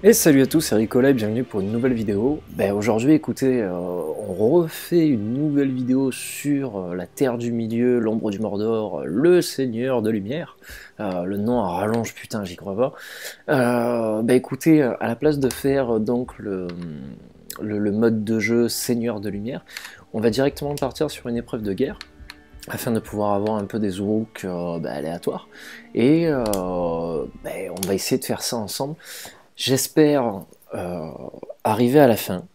Et salut à tous, c'est Ricola et bienvenue pour une nouvelle vidéo. Aujourd'hui, écoutez, on refait une nouvelle vidéo sur la Terre du Milieu, l'ombre du Mordor, le Seigneur de Lumière. Le nom à rallonge, putain, j'y crois pas. Écoutez, à la place de faire donc le mode de jeu Seigneur de Lumière, on va directement partir sur une épreuve de guerre, afin de pouvoir avoir un peu des Uruk aléatoires. Et on va essayer de faire ça ensemble. J'espère arriver à la fin.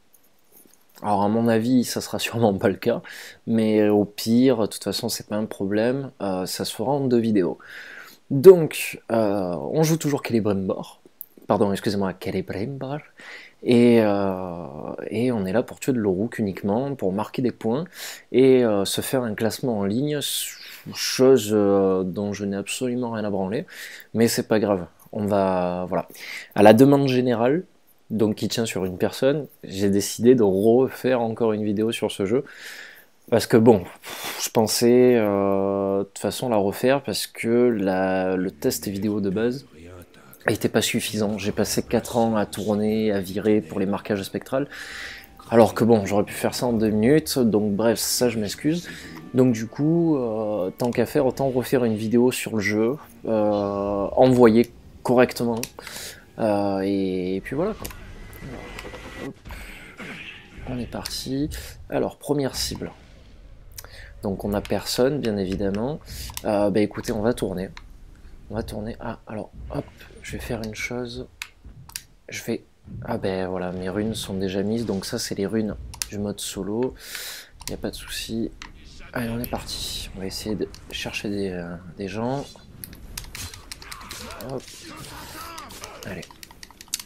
Alors à mon avis, ça sera sûrement pas le cas, mais au pire, de toute façon, c'est pas un problème. Ça se fera en 2 vidéos. Donc, on joue toujours Celebrimbor. Pardon, excusez-moi, Celebrimbor. Et on est là pour tuer de l'Uruk uniquement, pour marquer des points et se faire un classement en ligne, chose dont je n'ai absolument rien à branler, mais c'est pas grave. On va, voilà. À la demande générale, donc qui tient sur une personne, j'ai décidé de refaire encore une vidéo sur ce jeu. Parce que bon, je pensais de toute façon la refaire parce que le test vidéo de base n'était pas suffisant. J'ai passé 4 ans à tourner, à virer pour les marquages spectrales. Alors que bon, j'aurais pu faire ça en 2 minutes, donc bref, ça je m'excuse. Donc du coup, tant qu'à faire, autant refaire une vidéo sur le jeu, envoyer correctement, et puis voilà quoi. Alors, hop, on est parti. Alors, première cible. Donc on a personne, bien évidemment. Écoutez, on va tourner. On va tourner. Ah, alors, hop, je vais faire une chose. Je vais... Ah voilà, mes runes sont déjà mises, donc ça c'est les runes du mode solo. Il n'y a pas de souci. Allez, on est parti. On va essayer de chercher des gens. Hop. Allez.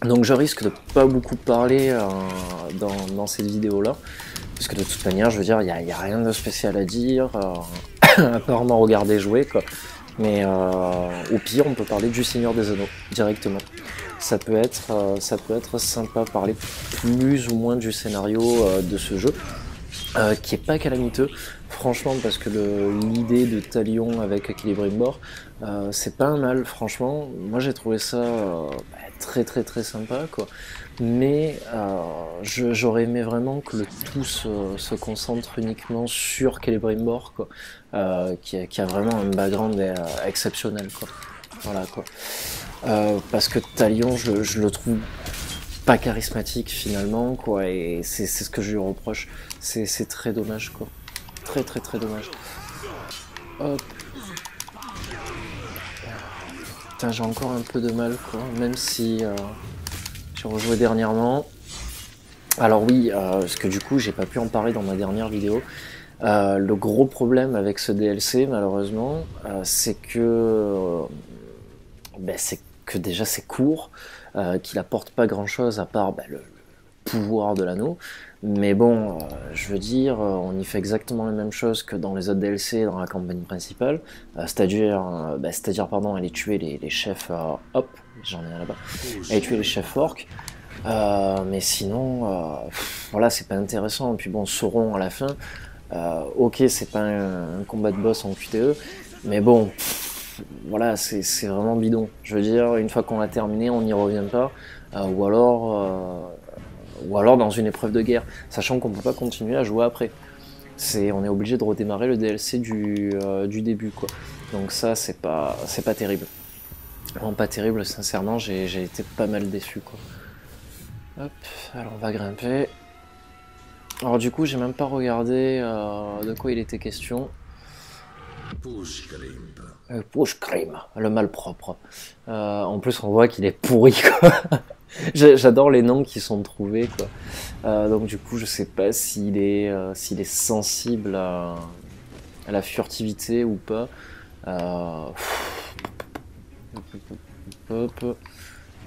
Donc je risque de pas beaucoup parler dans cette vidéo là, parce que de toute manière, je veux dire, il n'y a rien de spécial à dire, apparemment regarder jouer quoi. Mais au pire, on peut parler du Seigneur des Anneaux directement. Ça peut être sympa, parler plus ou moins du scénario de ce jeu, qui est pas calamiteux, franchement, parce que l'idée de Talion avec Celebrimbor, c'est pas un mal, franchement. Moi j'ai trouvé ça très très très sympa quoi. Mais j'aurais aimé vraiment que le tout se concentre uniquement sur Celebrimbor quoi, qui a vraiment un background exceptionnel quoi. Voilà quoi. Parce que Talion, je le trouve pas charismatique finalement quoi, et c'est ce que je lui reproche. C'est très dommage quoi. Très très très dommage. Hop. Putain, j'ai encore un peu de mal quoi, même si j'ai rejoué dernièrement. Alors oui, parce que du coup j'ai pas pu en parler dans ma dernière vidéo. Le gros problème avec ce DLC malheureusement, c'est que déjà c'est court, qu'il apporte pas grand chose à part le pouvoir de l'anneau. Mais bon, je veux dire, on y fait exactement la même chose que dans les autres DLC dans la campagne principale, c'est-à-dire aller tuer les chefs, hop, j'en ai un là-bas, aller tuer les chefs orques. Mais sinon, voilà, c'est pas intéressant. Et puis bon, Sauron à la fin, ok, c'est pas un combat de boss en QTE, mais bon, voilà, c'est vraiment bidon. Je veux dire, une fois qu'on l'a terminé, on n'y revient pas, ou alors dans une épreuve de guerre, sachant qu'on peut pas continuer à jouer après. On est obligé de redémarrer le DLC du début, quoi. Donc ça, c'est pas terrible. Vraiment pas terrible, sincèrement, j'ai été pas mal déçu, quoi. Hop, alors on va grimper. Alors du coup, j'ai même pas regardé de quoi il était question. Pushkrim, le malpropre. En plus, on voit qu'il est pourri, quoi. J'adore les noms qui sont trouvés, quoi. Donc du coup, je sais pas s'il est sensible à la furtivité ou pas.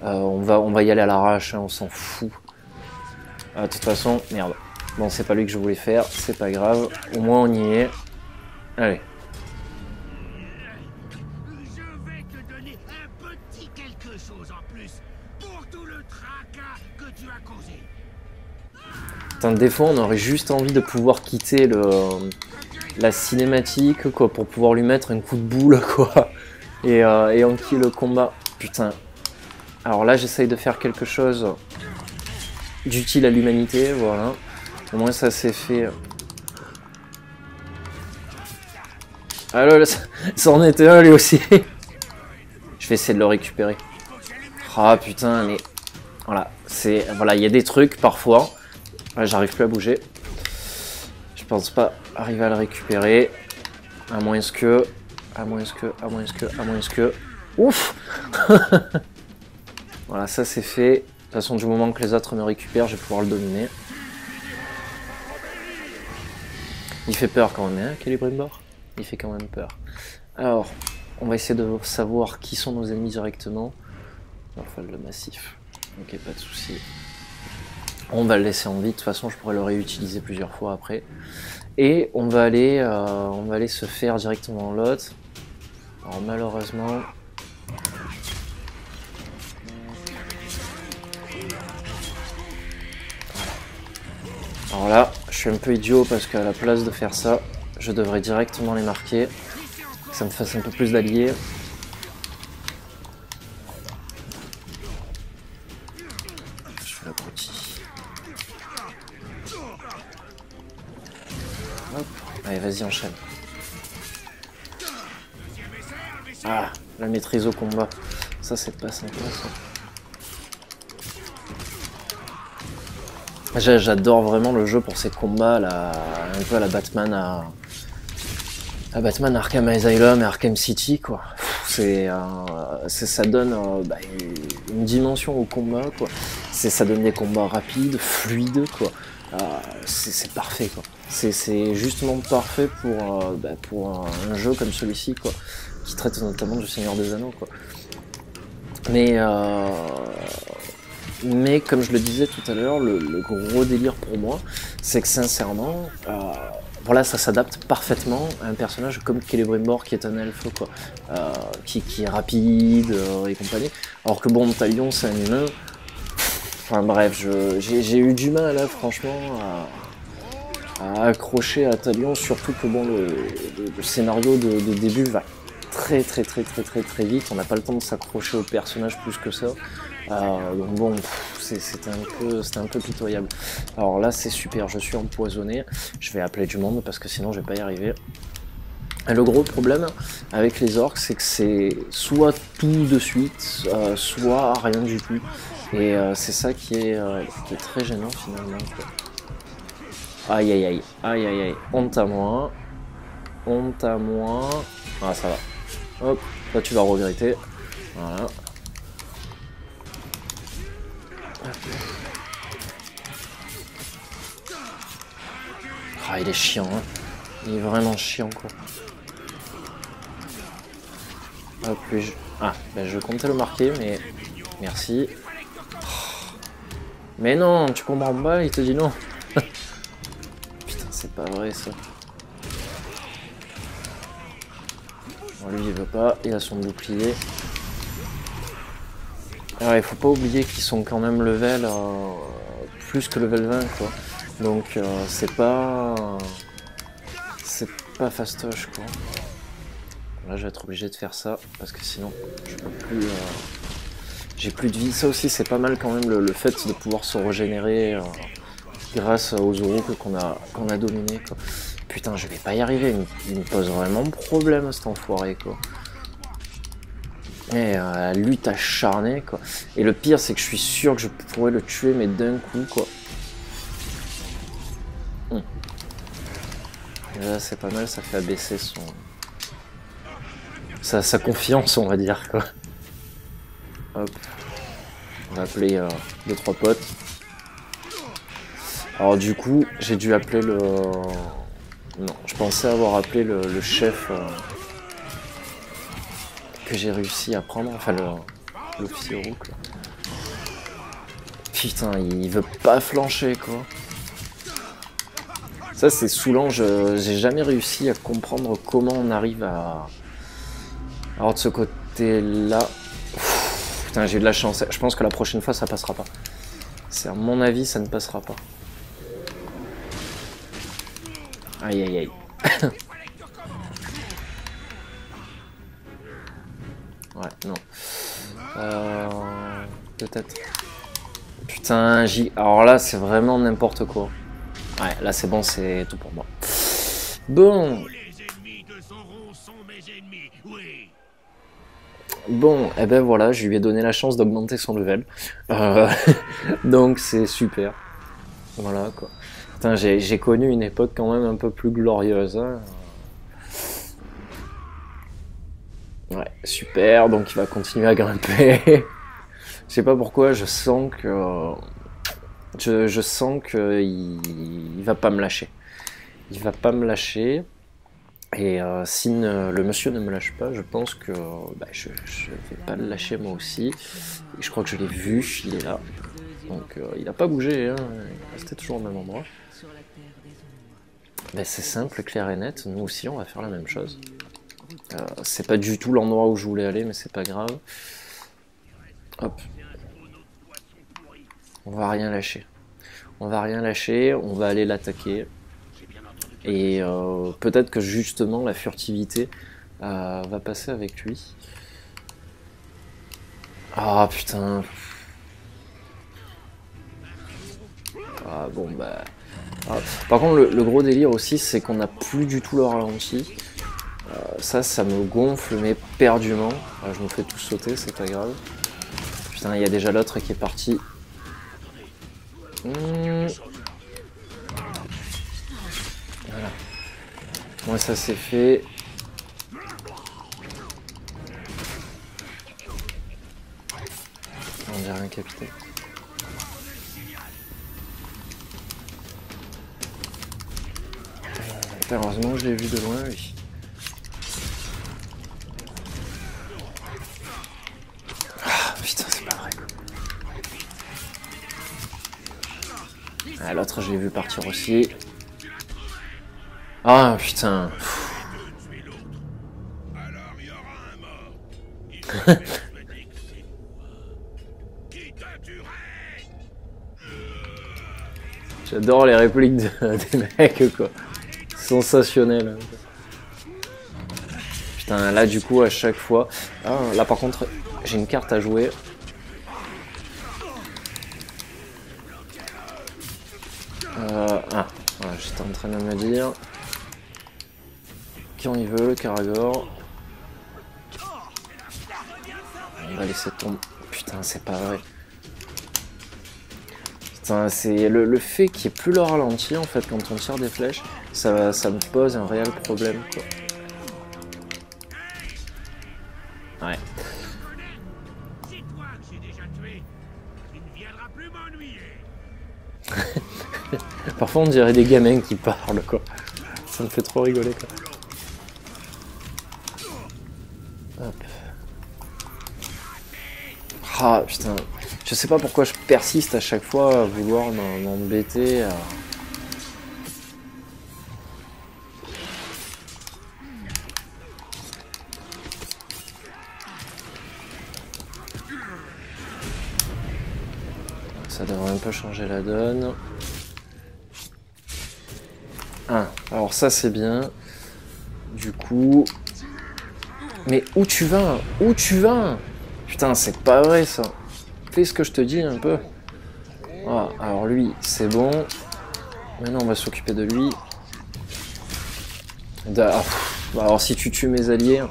On va y aller à l'arrache, hein, on s'en fout. De toute façon, merde. Bon, c'est pas lui que je voulais faire, c'est pas grave. Au moins, on y est. Allez. Putain, des fois, on aurait juste envie de pouvoir quitter la cinématique, quoi, pour pouvoir lui mettre un coup de boule, quoi. Et on kill le combat. Putain. Alors là, j'essaye de faire quelque chose d'utile à l'humanité, voilà. Au moins ça c'est fait. Ah là, ça en était un lui aussi. Je vais essayer de le récupérer. Ah putain, mais... Voilà, c'est... Voilà, il y a des trucs parfois. Ouais, j'arrive plus à bouger. Je pense pas arriver à le récupérer. À moins que... À moins que... Ouf. Voilà, ça c'est fait. De toute façon, du moment que les autres me récupèrent, je vais pouvoir le dominer. Il fait peur quand même, hein, Celebrimbor. Il fait quand même peur. Alors, on va essayer de savoir qui sont nos ennemis directement. Enfin, le massif. Ok, pas de souci. On va le laisser en vie. De toute façon, je pourrais le réutiliser plusieurs fois après. Et on va aller se faire directement l'autre. Alors malheureusement... Alors là, je suis un peu idiot parce qu'à la place de faire ça, je devrais directement les marquer. Que ça me fasse un peu plus d'alliés. Je fais l'abruti. Hop. Allez, vas-y, enchaîne. Ah, la maîtrise au combat. Ça, c'est pas sympa, ça. J'adore vraiment le jeu pour ces combats là, un peu à la Batman Batman Arkham Asylum et Arkham City quoi. Ça donne une dimension au combat quoi. Ça donne des combats rapides, fluides quoi. C'est parfait quoi. C'est justement parfait pour un jeu comme celui-ci quoi, qui traite notamment du Seigneur des Anneaux quoi. Mais comme je le disais tout à l'heure, le gros délire pour moi, c'est que sincèrement, voilà, ça s'adapte parfaitement à un personnage comme Celebrimbor qui est un elfe, quoi, qui est rapide et compagnie. Alors que bon, Talion c'est un humain. Enfin bref, j'ai eu du mal là, franchement, à accrocher à Talion, surtout que bon, le scénario de début va très vite. On n'a pas le temps de s'accrocher au personnage plus que ça. Donc bon, c'était un peu pitoyable. Alors là c'est super, je suis empoisonné. Je vais appeler du monde parce que sinon je vais pas y arriver. Et le gros problème avec les orques, c'est que c'est soit tout de suite, soit rien du tout. Et c'est ça qui est très gênant finalement quoi. Aïe aïe aïe, aïe aïe aïe, honte à moi. Honte à moi. Ah ça va. Hop, là tu vas regretter. Voilà. Ah, il est chiant, hein. Il est vraiment chiant, quoi. Hop, lui, ah, ben je comptais le marquer, mais... Merci. Mais non, tu comprends pas, il te dit non. Putain, c'est pas vrai, ça. Bon, lui, il veut pas, il a son bouclier. Alors, il faut pas oublier qu'ils sont quand même level... plus que level 20, quoi. Donc c'est pas fastoche quoi. Là je vais être obligé de faire ça parce que sinon je peux plus. J'ai plus de vie. Ça aussi c'est pas mal quand même le fait de pouvoir se régénérer grâce aux Uruk qu'on a dominé quoi. Putain je vais pas y arriver. Il me pose vraiment problème cet enfoiré quoi. Et lutte acharnée quoi. Et le pire c'est que je suis sûr que je pourrais le tuer mais d'un coup quoi. Et là c'est pas mal, ça fait abaisser sa confiance on va dire quoi. Hop. On va appeler 2-3 potes. Alors du coup j'ai dû appeler le... Non, je pensais avoir appelé le chef que j'ai réussi à prendre, enfin l'officier Uruk là. Putain, il veut pas flancher quoi. Ça c'est saoulant, j'ai jamais réussi à comprendre comment on arrive à... Alors de ce côté là... Putain j'ai eu de la chance, je pense que la prochaine fois ça passera pas. C'est à mon avis ça ne passera pas. Aïe aïe aïe. Ouais non. peut-être. Putain, alors là, c'est vraiment n'importe quoi. Ouais, là, c'est bon, c'est tout pour moi. Bon. Bon, et ben voilà, je lui ai donné la chance d'augmenter son level. Donc, c'est super. Voilà, quoi. Putain, j'ai connu une époque quand même un peu plus glorieuse. Hein. Ouais, super, donc il va continuer à grimper. Je sais pas pourquoi, je sens que... Je sens qu'il va pas me lâcher. Il va pas me lâcher. Et si le monsieur ne me lâche pas, je pense que bah, je vais pas le lâcher moi aussi. Et je crois que je l'ai vu, il est là. Donc il a pas bougé, hein. Il restait toujours au même endroit. Ben, c'est simple, clair et net, nous aussi on va faire la même chose. C'est pas du tout l'endroit où je voulais aller, mais c'est pas grave. Hop. On va rien lâcher. On va rien lâcher, on va aller l'attaquer. Et peut-être que justement la furtivité va passer avec lui. Ah putain. Ah bon bah... Ah. Par contre le gros délire aussi c'est qu'on n'a plus du tout le ralenti. Ça me gonfle mais perdument. Je me fais tout sauter, c'est pas grave. Putain, il y a déjà l'autre qui est parti. Voilà. Moi ça c'est fait. On dirait un capitaine. Heureusement je l'ai vu de loin, oui. Ah putain, c'est pas vrai. Ah, l'autre je l'ai vu partir aussi. Ah putain. J'adore les répliques des mecs quoi. Sensationnel. Putain, là du coup à chaque fois... Ah, là par contre, j'ai une carte à jouer. Voilà, j'étais en train de me dire... Qui on y veut, le Karagor. On va laisser tomber... Putain, c'est pas vrai. Putain, c'est le fait qu'il n'y ait plus le ralenti en fait quand on tire des flèches, ça me pose un réel problème quoi. Ouais. Parfois on dirait des gamins qui parlent quoi. Ça me fait trop rigoler quoi. Hop. Ah putain. Je sais pas pourquoi je persiste à chaque fois à vouloir m'embêter. Ça devrait un peu changer la donne. Ah, alors ça c'est bien. Du coup... Mais où tu vas? Où tu vas? Putain, c'est pas vrai ça. Fais ce que je te dis un peu. Ah, alors lui, c'est bon. Maintenant on va s'occuper de lui. Alors si tu tues mes alliés...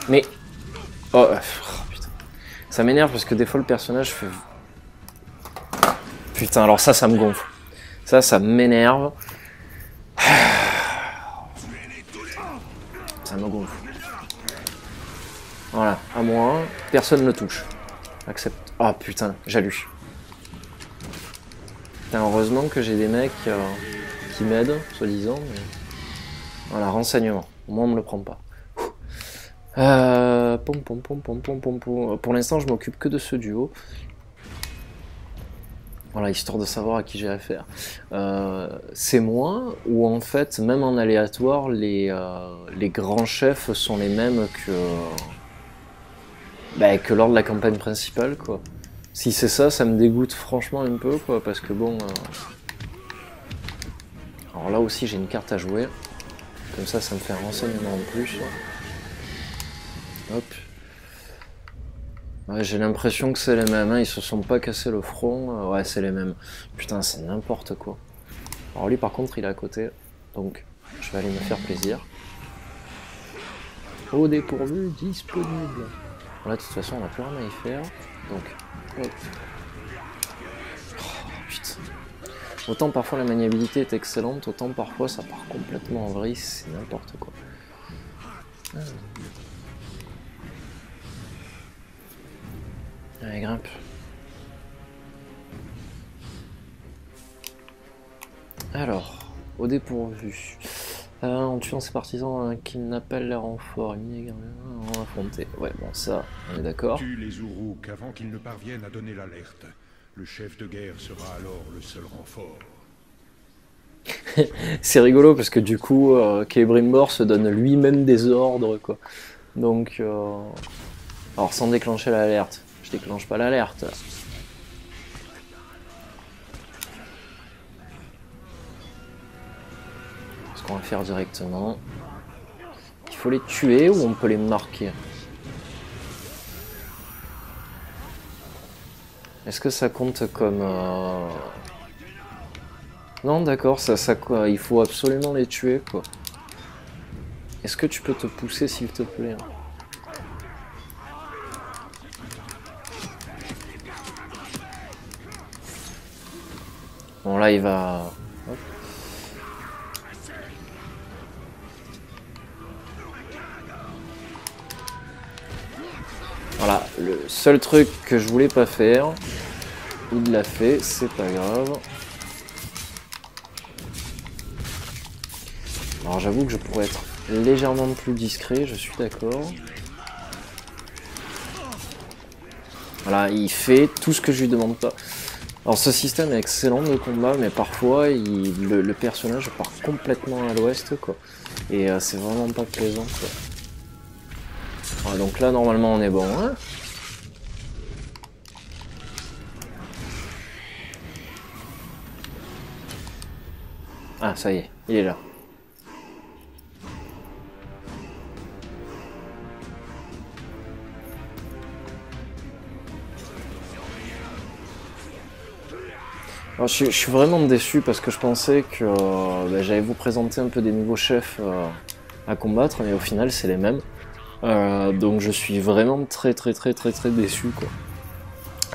Mais... Oh, putain. Ça m'énerve parce que des fois le personnage fait... Putain, alors ça me gonfle. Ça m'énerve. Ça me gonfle. Voilà, à moi, personne ne touche. Accepte. Oh putain, j'allume. Putain, heureusement que j'ai des mecs qui m'aident, soi-disant. Mais... Voilà, renseignement. Au moins on me le prend pas. Pour l'instant, je m'occupe que de ce duo. Voilà, histoire de savoir à qui j'ai affaire. C'est moi, ou en fait, même en aléatoire, les grands chefs sont les mêmes que lors de la campagne principale, quoi. Si c'est ça, ça me dégoûte franchement un peu, quoi, parce que bon... Alors là aussi, j'ai une carte à jouer. Comme ça me fait un renseignement en plus. Hop. Ouais, j'ai l'impression que c'est les mêmes, hein. Ils se sont pas cassé le front. Ouais, c'est les mêmes. Putain, c'est n'importe quoi. Alors lui, par contre, il est à côté. Donc, je vais aller me faire plaisir. Au dépourvu disponible. Là, de toute façon, on n'a plus rien à y faire. Donc, hop. Oh, putain. Autant parfois la maniabilité est excellente, autant parfois ça part complètement en vrille, c'est n'importe quoi. Allez, grimpe. Alors, au dépourvu. En tuant ses partisans qui n'appellent les renforts, on affronter. Ouais, bon, ça, on est d'accord. Tue les Uruk avant qu'ils ne parviennent à donner l'alerte. Le chef de guerre sera alors le seul renfort. C'est rigolo parce que du coup, Celebrimbor se donne lui-même des ordres, quoi. Donc, alors sans déclencher l'alerte. Je déclenche pas l'alerte. Ce qu'on va faire directement. Il faut les tuer ou on peut les marquer? Est-ce que ça compte comme... Non, d'accord, ça quoi, il faut absolument les tuer, quoi. Est-ce que tu peux te pousser, s'il te plaît? Bon, là, il va... Hop. Voilà, le seul truc que je voulais pas faire, il l'a fait, c'est pas grave. Alors j'avoue que je pourrais être légèrement plus discret, je suis d'accord. Voilà, il fait tout ce que je lui demande pas. Alors ce système est excellent de combat, mais parfois le personnage part complètement à l'ouest, quoi. Et c'est vraiment pas plaisant, quoi. Voilà, donc là normalement on est bon, hein. Ah ça y est, il est là. Alors, je suis vraiment déçu parce que je pensais que j'allais vous présenter un peu des nouveaux chefs à combattre, mais au final c'est les mêmes. Donc je suis vraiment très déçu, quoi.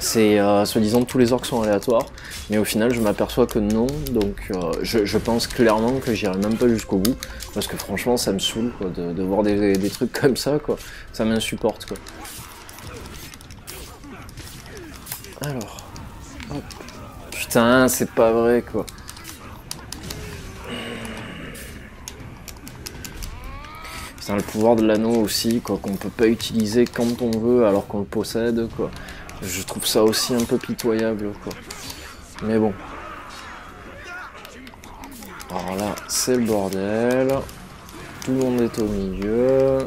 C'est soi-disant tous les orques sont aléatoires, mais au final je m'aperçois que non, donc je pense clairement que j'irai même pas jusqu'au bout, parce que franchement ça me saoule, quoi, de voir des trucs comme ça, quoi. Ça m'insupporte, quoi. Alors, hop. Putain, c'est pas vrai, quoi. Putain, le pouvoir de l'anneau aussi, quoi, qu'on peut pas utiliser quand on veut alors qu'on le possède, quoi. Je trouve ça aussi un peu pitoyable, quoi. Mais bon. Alors là, c'est le bordel. Tout le monde est au milieu.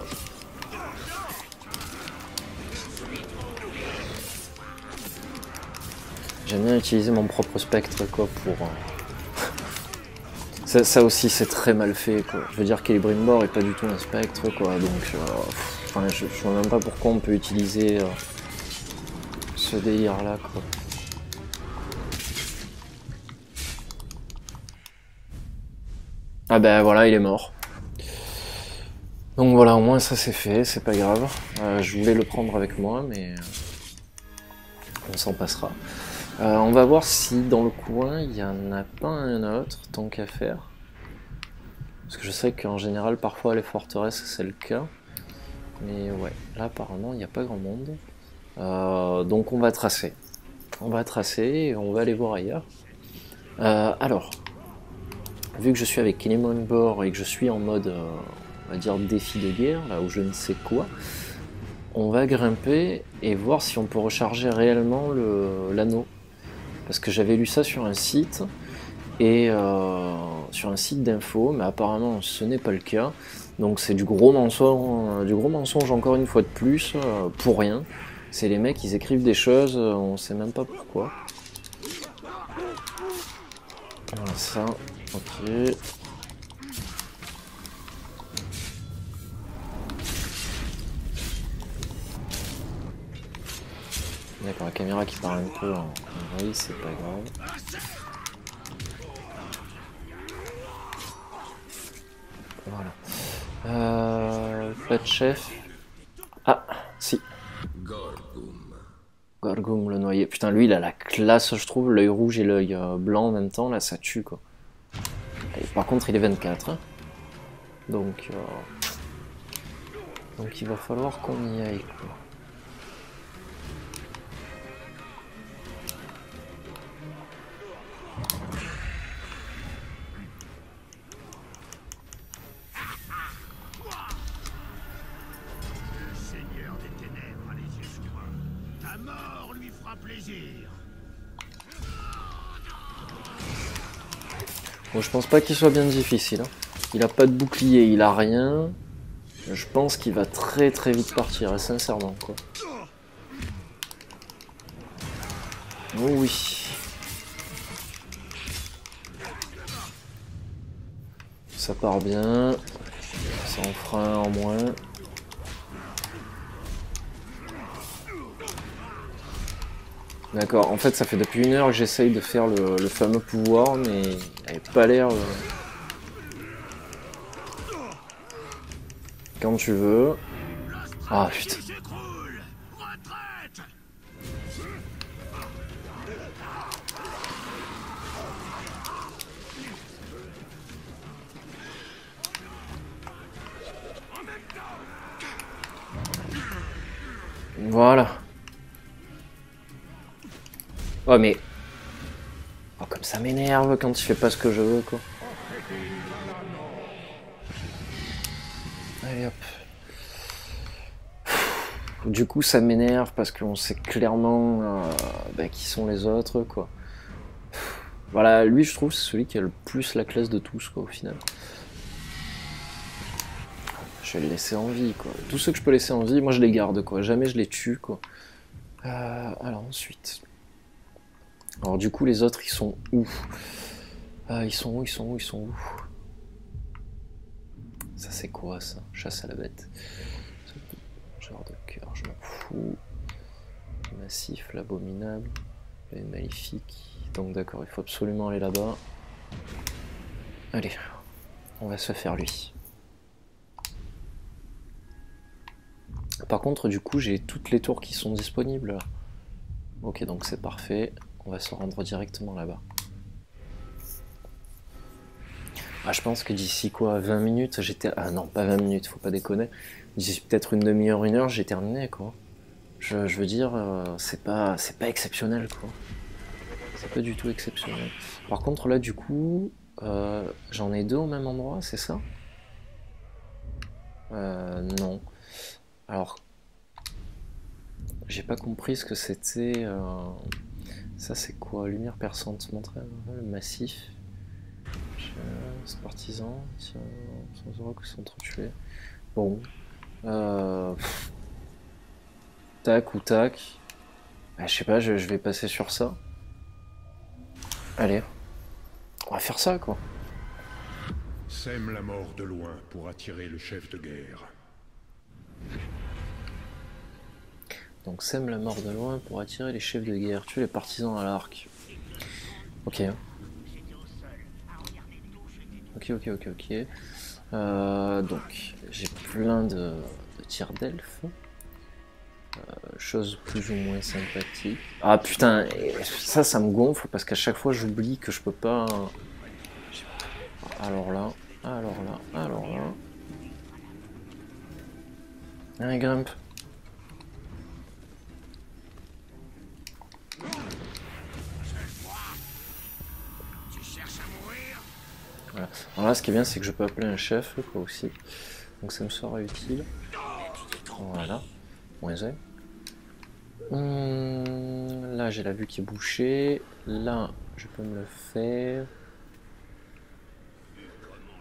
J'aime bien utiliser mon propre spectre, quoi, pour... Ça aussi, c'est très mal fait, quoi. Je veux dire, Celebrimbor est pas du tout un spectre, quoi, donc... Enfin, je vois même pas pourquoi on peut utiliser ce délire-là, quoi. Ah ben voilà, il est mort. Donc voilà, au moins ça c'est fait, c'est pas grave. Je voulais le prendre avec moi, mais... on s'en passera. On va voir si dans le coin, il n'y en a pas un autre, tant qu'à faire. Parce que je sais qu'en général, parfois, les forteresses, c'est le cas. Mais ouais, là, apparemment, il n'y a pas grand monde. Donc on va tracer. On va tracer et on va aller voir ailleurs. Alors, vu que je suis avec Celebrimbor et que je suis en mode, on va dire, défi de guerre, là où je ne sais quoi, on va grimper et voir si on peut recharger réellement l'anneau. Parce que j'avais lu ça sur un site, et sur un site d'info, mais apparemment ce n'est pas le cas. Donc c'est du gros mensonge encore une fois de plus, pour rien. C'est les mecs, ils écrivent des choses, on sait même pas pourquoi. Voilà ça, ok. D'accord, la caméra qui part un peu en vrille, c'est pas grave. Voilà. Pas de chef. Ah, si. Gorgum le noyé. Putain, lui, il a la classe, je trouve. L'œil rouge et l'œil blanc en même temps, là, ça tue, quoi. Et par contre, il est 24. Hein. Donc il va falloir qu'on y aille, quoi. Bon, je pense pas qu'il soit bien difficile. Hein. Il a pas de bouclier, il a rien. Je pense qu'il va très très vite partir, sincèrement, quoi. Oh oui. Ça part bien. Ça en fera un en moins. D'accord, en fait ça fait depuis 1 heure que j'essaye de faire le fameux pouvoir, mais il n'avait pas l'air... Quand tu veux... Ah putain. Voilà. Oh mais... Oh comme ça m'énerve quand tu fais pas ce que je veux, quoi. Allez hop. Du coup ça m'énerve parce qu'on sait clairement qui sont les autres, quoi. Voilà, lui je trouve c'est celui qui a le plus la classe de tous, quoi, au final. Je vais le laisser en vie, quoi. Tous ceux que je peux laisser en vie, moi je les garde, quoi. Jamais je les tue, quoi. Alors ensuite... Alors du coup les autres ils sont où? Ils sont où? Ça c'est quoi ça? Chasse à la bête. Genre de cœur, je m'en fous. Massif, l'abominable. Le maléfique. Donc d'accord, il faut absolument aller là-bas. Allez, on va se faire lui. Par contre du coup j'ai toutes les tours qui sont disponibles là. Ok, donc c'est parfait. On va se rendre directement là-bas. Ah, je pense que d'ici quoi, 20 minutes, j'étais... Ah non, pas 20 minutes, faut pas déconner. D'ici peut-être une demi-heure, 1 heure, j'ai terminé, quoi. Je veux dire, c'est pas exceptionnel, quoi. C'est pas du tout exceptionnel. Par contre, là, du coup, j'en ai 2 au même endroit, c'est ça? Non. Alors, j'ai pas compris ce que c'était... Ça, c'est quoi? Lumière perçante, montrer le massif. Partisan, tiens, sans aura que s'entretuer. Bon. Tac ou tac. Je sais pas, je vais passer sur ça. Allez. On va faire ça, quoi. Sème la mort de loin pour attirer le chef de guerre. Donc sème la mort de loin pour attirer les chefs de guerre. Tue les partisans à l'arc. Ok. Ok. Donc, j'ai plein de tirs d'elfes. Chose plus ou moins sympathique. Ah putain, ça me gonfle parce qu'à chaque fois j'oublie que je peux pas... Alors là. Allez, grimpe. Voilà. Alors là, ce qui est bien, c'est que je peux appeler un chef, quoi, aussi. Donc ça me sera utile. Voilà. Moins un. Là, j'ai la vue qui est bouchée. Là, je peux me le faire.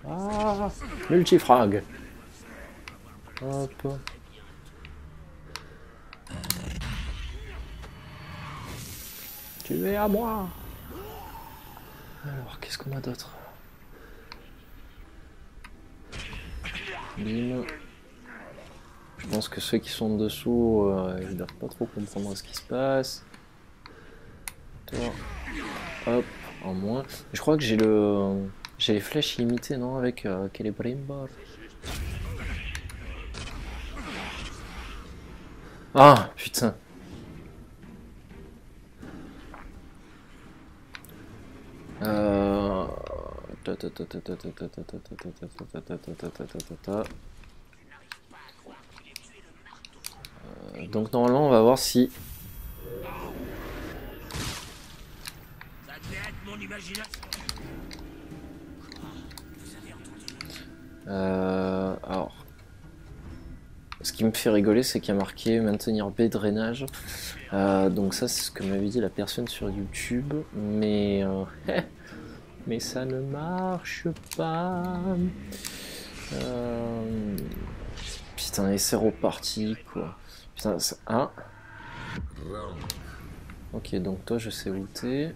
Ah, multifrag. Hop. Tu es à moi. Alors, qu'est-ce qu'on a d'autre? Bim. Je pense que ceux qui sont dessous, ils doivent pas trop comprendre ce qui se passe. Toi, hop, en moins. Je crois que j'ai les flèches limitées, non, avec Celebrimbor. Ah, putain. Donc normalement on va voir si... Alors... Ce qui me fait rigoler, c'est qu'il y a marqué maintenir B drainage. Donc ça c'est ce que m'avait dit la personne sur YouTube, mais mais ça ne marche pas. Putain, et c'est reparti quoi. Putain, c'est... Ah. Ok, donc toi je sais où t'es.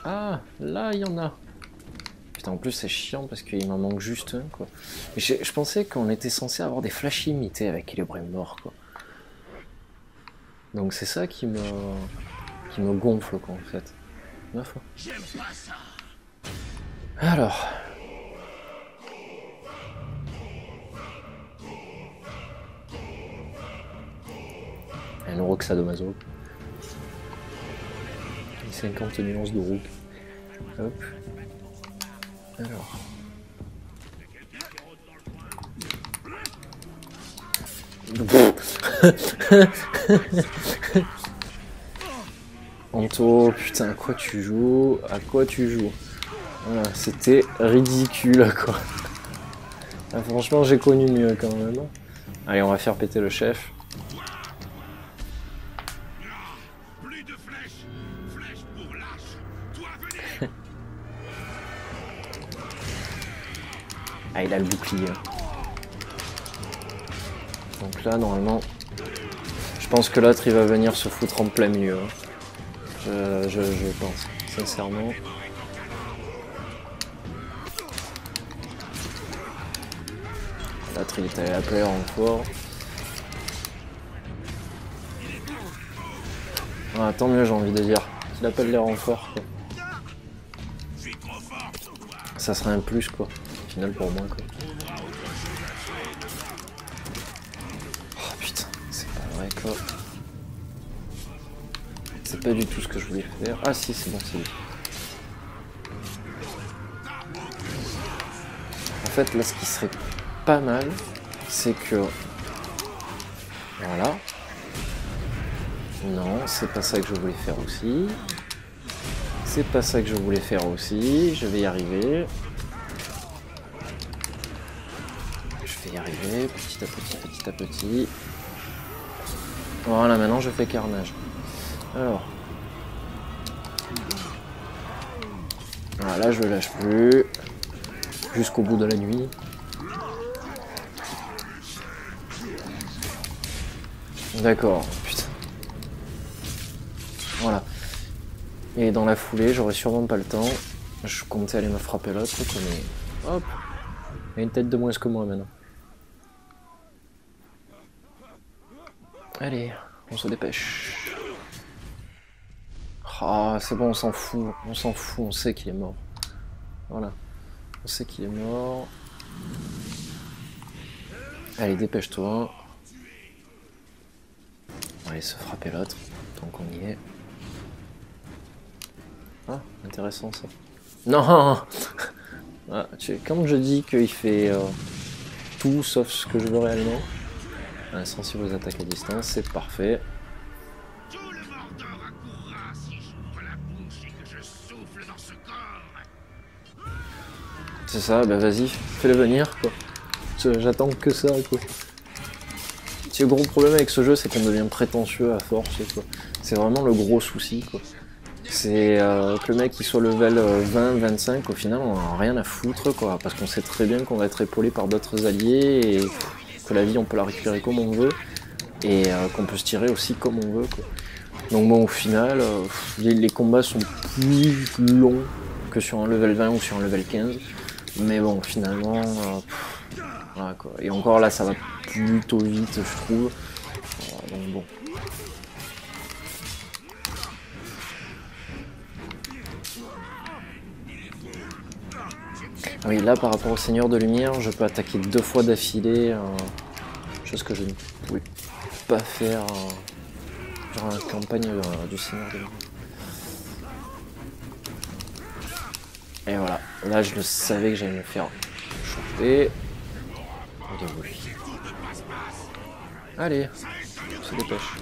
Ah, là il y en a. Putain, en plus c'est chiant parce qu'il m'en manque juste un quoi. Je pensais qu'on était censé avoir des flashs limités avec Celebrimbor quoi. Donc c'est ça qui me gonfle quoi en fait. Ma foi. Alors. Un Rook Sadomaso. 50 nuances de Rook. Hop. Alors. Anto, putain, à quoi tu joues? À quoi tu joues? Voilà, c'était ridicule quoi. Ah, franchement, j'ai connu mieux quand même. Allez, on va faire péter le chef. Ah, il a le bouclier. Donc là, normalement, je pense que l'autre, il va venir se foutre en plein milieu. Je pense, sincèrement. L'autre, il est allé appeler en fort. Ah, tant mieux, j'ai envie de dire. Il appelle les renforts, quoi. Ça serait un plus, quoi. Au final, pour moi, quoi. Oh putain, c'est pas vrai, quoi. C'est pas du tout ce que je voulais faire. Ah si, c'est bon, c'est lui. En fait, là, ce qui serait pas mal, c'est que... Voilà. Non, c'est pas ça que je voulais faire aussi. C'est pas ça que je voulais faire aussi. Je vais y arriver. Je vais y arriver, petit à petit, petit à petit. Voilà, maintenant je fais carnage. Alors. Voilà, là je le lâche plus. Jusqu'au bout de la nuit. D'accord, putain. Voilà. Et dans la foulée, j'aurais sûrement pas le temps. Je comptais aller me frapper l'autre, mais... Hop. Il a une tête de moins que moi maintenant. Allez, on se dépêche. Ah, c'est bon, on s'en fout, on sait qu'il est mort. Voilà, on sait qu'il est mort. Allez, dépêche-toi. On va aller se frapper l'autre, tant qu'on y est. Ah, intéressant ça. Non. Ah, quand je dis qu'il fait tout sauf ce que je veux réellement. Sensible aux attaques à distance, c'est parfait. C'est ça, bah vas-y, fais-le venir quoi. J'attends que ça quoi. Le gros problème avec ce jeu, c'est qu'on devient prétentieux à force quoi. C'est vraiment le gros souci quoi. C'est que le mec il soit level 20-25, au final on a rien à foutre quoi. Parce qu'on sait très bien qu'on va être épaulé par d'autres alliés et que la vie on peut la récupérer comme on veut. Et qu'on peut se tirer aussi comme on veut quoi. Donc bon au final, les combats sont plus longs que sur un level 20 ou sur un level 15. Mais bon finalement, Voilà, quoi. Et encore là, ça va plutôt vite, je trouve. Donc bon. Oui, là, par rapport au Seigneur de Lumière, je peux attaquer 2 fois d'affilée, chose que je ne pouvais pas faire durant la campagne du Seigneur de Lumière. Et voilà, là je le savais que j'allais me faire choper. Allez, on se dépêche.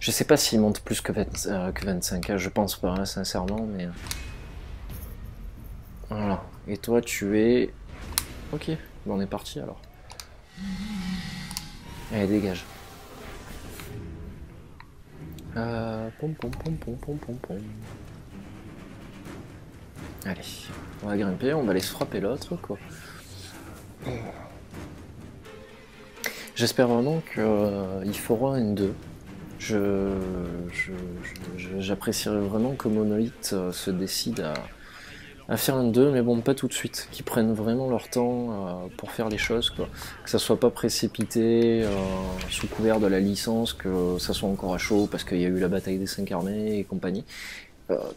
Je sais pas s'il monte plus que 25, je pense pas, hein, sincèrement, mais... Voilà, et toi tu es... Ok, bon, on est parti alors. Allez, dégage. Pom pom pom pom pom pom pom. Allez, on va grimper, on va aller se frapper l'autre, quoi. J'espère vraiment qu'il fera un 2. J'apprécierais vraiment que Monolith se décide à faire un 2, mais bon, pas tout de suite. Qu'ils prennent vraiment leur temps pour faire les choses, quoi. Que ça soit pas précipité sous couvert de la licence, que ça soit encore à chaud parce qu'il y a eu la bataille des 5 armées et compagnie.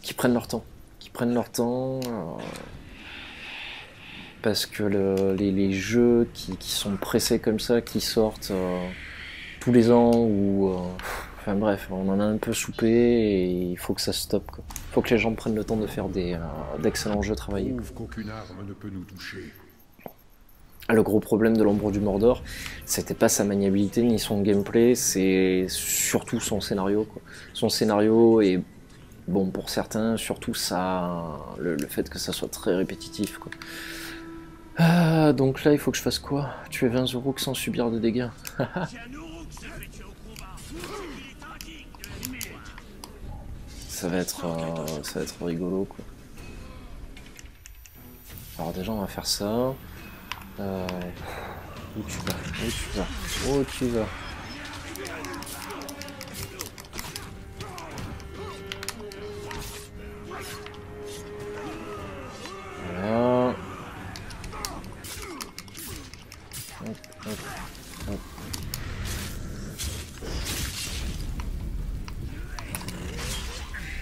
Qu'ils prennent leur temps. Qu'ils prennent leur temps. Parce que les jeux qui sont pressés comme ça, qui sortent tous les ans, ou... enfin bref, on en a un peu soupé et il faut que ça stoppe, quoi. Il faut que les gens prennent le temps de faire d'excellents jeux travaillés. Prouve qu'aucune arme ne peut nous toucher. Le gros problème de l'Ombre du Mordor, c'était pas sa maniabilité ni son gameplay, c'est surtout son scénario, quoi. Son scénario et, bon, pour certains, surtout ça, le fait que ça soit très répétitif, quoi. Donc là, il faut que je fasse quoi? Tuer 20 Uruk sans subir de dégâts. ça va être rigolo, quoi. Alors déjà, on va faire ça. Où tu vas? Où tu vas? Où tu vas? Voilà. Hop, hop, hop.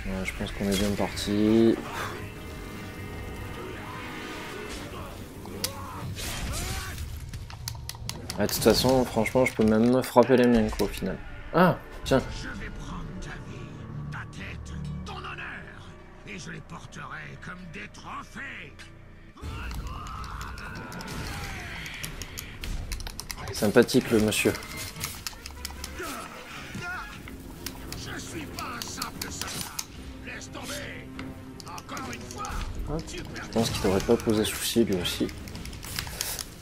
Ouais, je pense qu'on est bien parti. De toute façon, franchement, je peux même me frapper les miens, quoi, au final. Ah, tiens. Je vais prendre ta vie, ta tête, ton honneur, et je les porterai comme des trophées. Sympathique, le monsieur. Je suis pas un simple soldat. Laisse tomber. Encore une fois. Hop. Je pense qu'il devrait pas poser souci, lui aussi.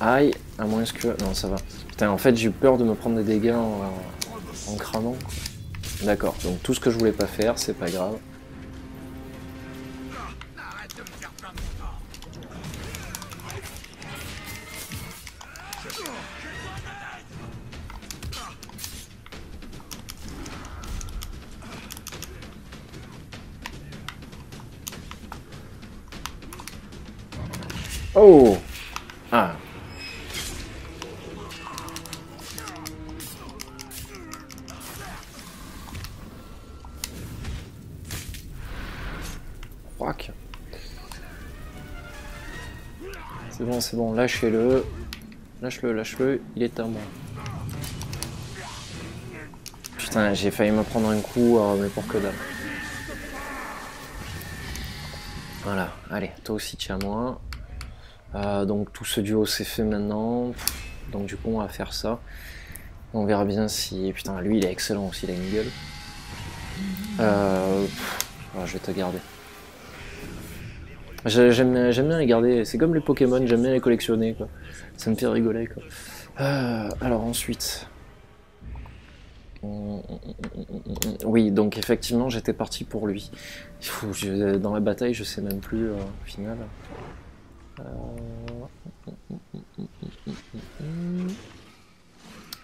Aïe, à moins que... Non, ça va. Putain, en fait, j'ai eu peur de me prendre des dégâts en cramant. D'accord, donc tout ce que je voulais pas faire, c'est pas grave. Arrête de me faire perdre mon temps. Oh! Ah! Rock. C'est bon, lâchez-le. Lâche-le, lâche-le, il est à moi. Putain, j'ai failli me prendre un coup, mais pour que dalle. Voilà, allez, toi aussi tiens moi. Donc tout ce duo c'est fait maintenant. Donc du coup on va faire ça. On verra bien si... Putain, lui il est excellent aussi, il a une gueule. Je vais te garder. J'aime bien les garder, c'est comme les Pokémon, j'aime bien les collectionner, quoi. Ça me fait rigoler, quoi. Alors ensuite... Oui, donc effectivement j'étais parti pour lui. Dans la bataille je sais même plus au final.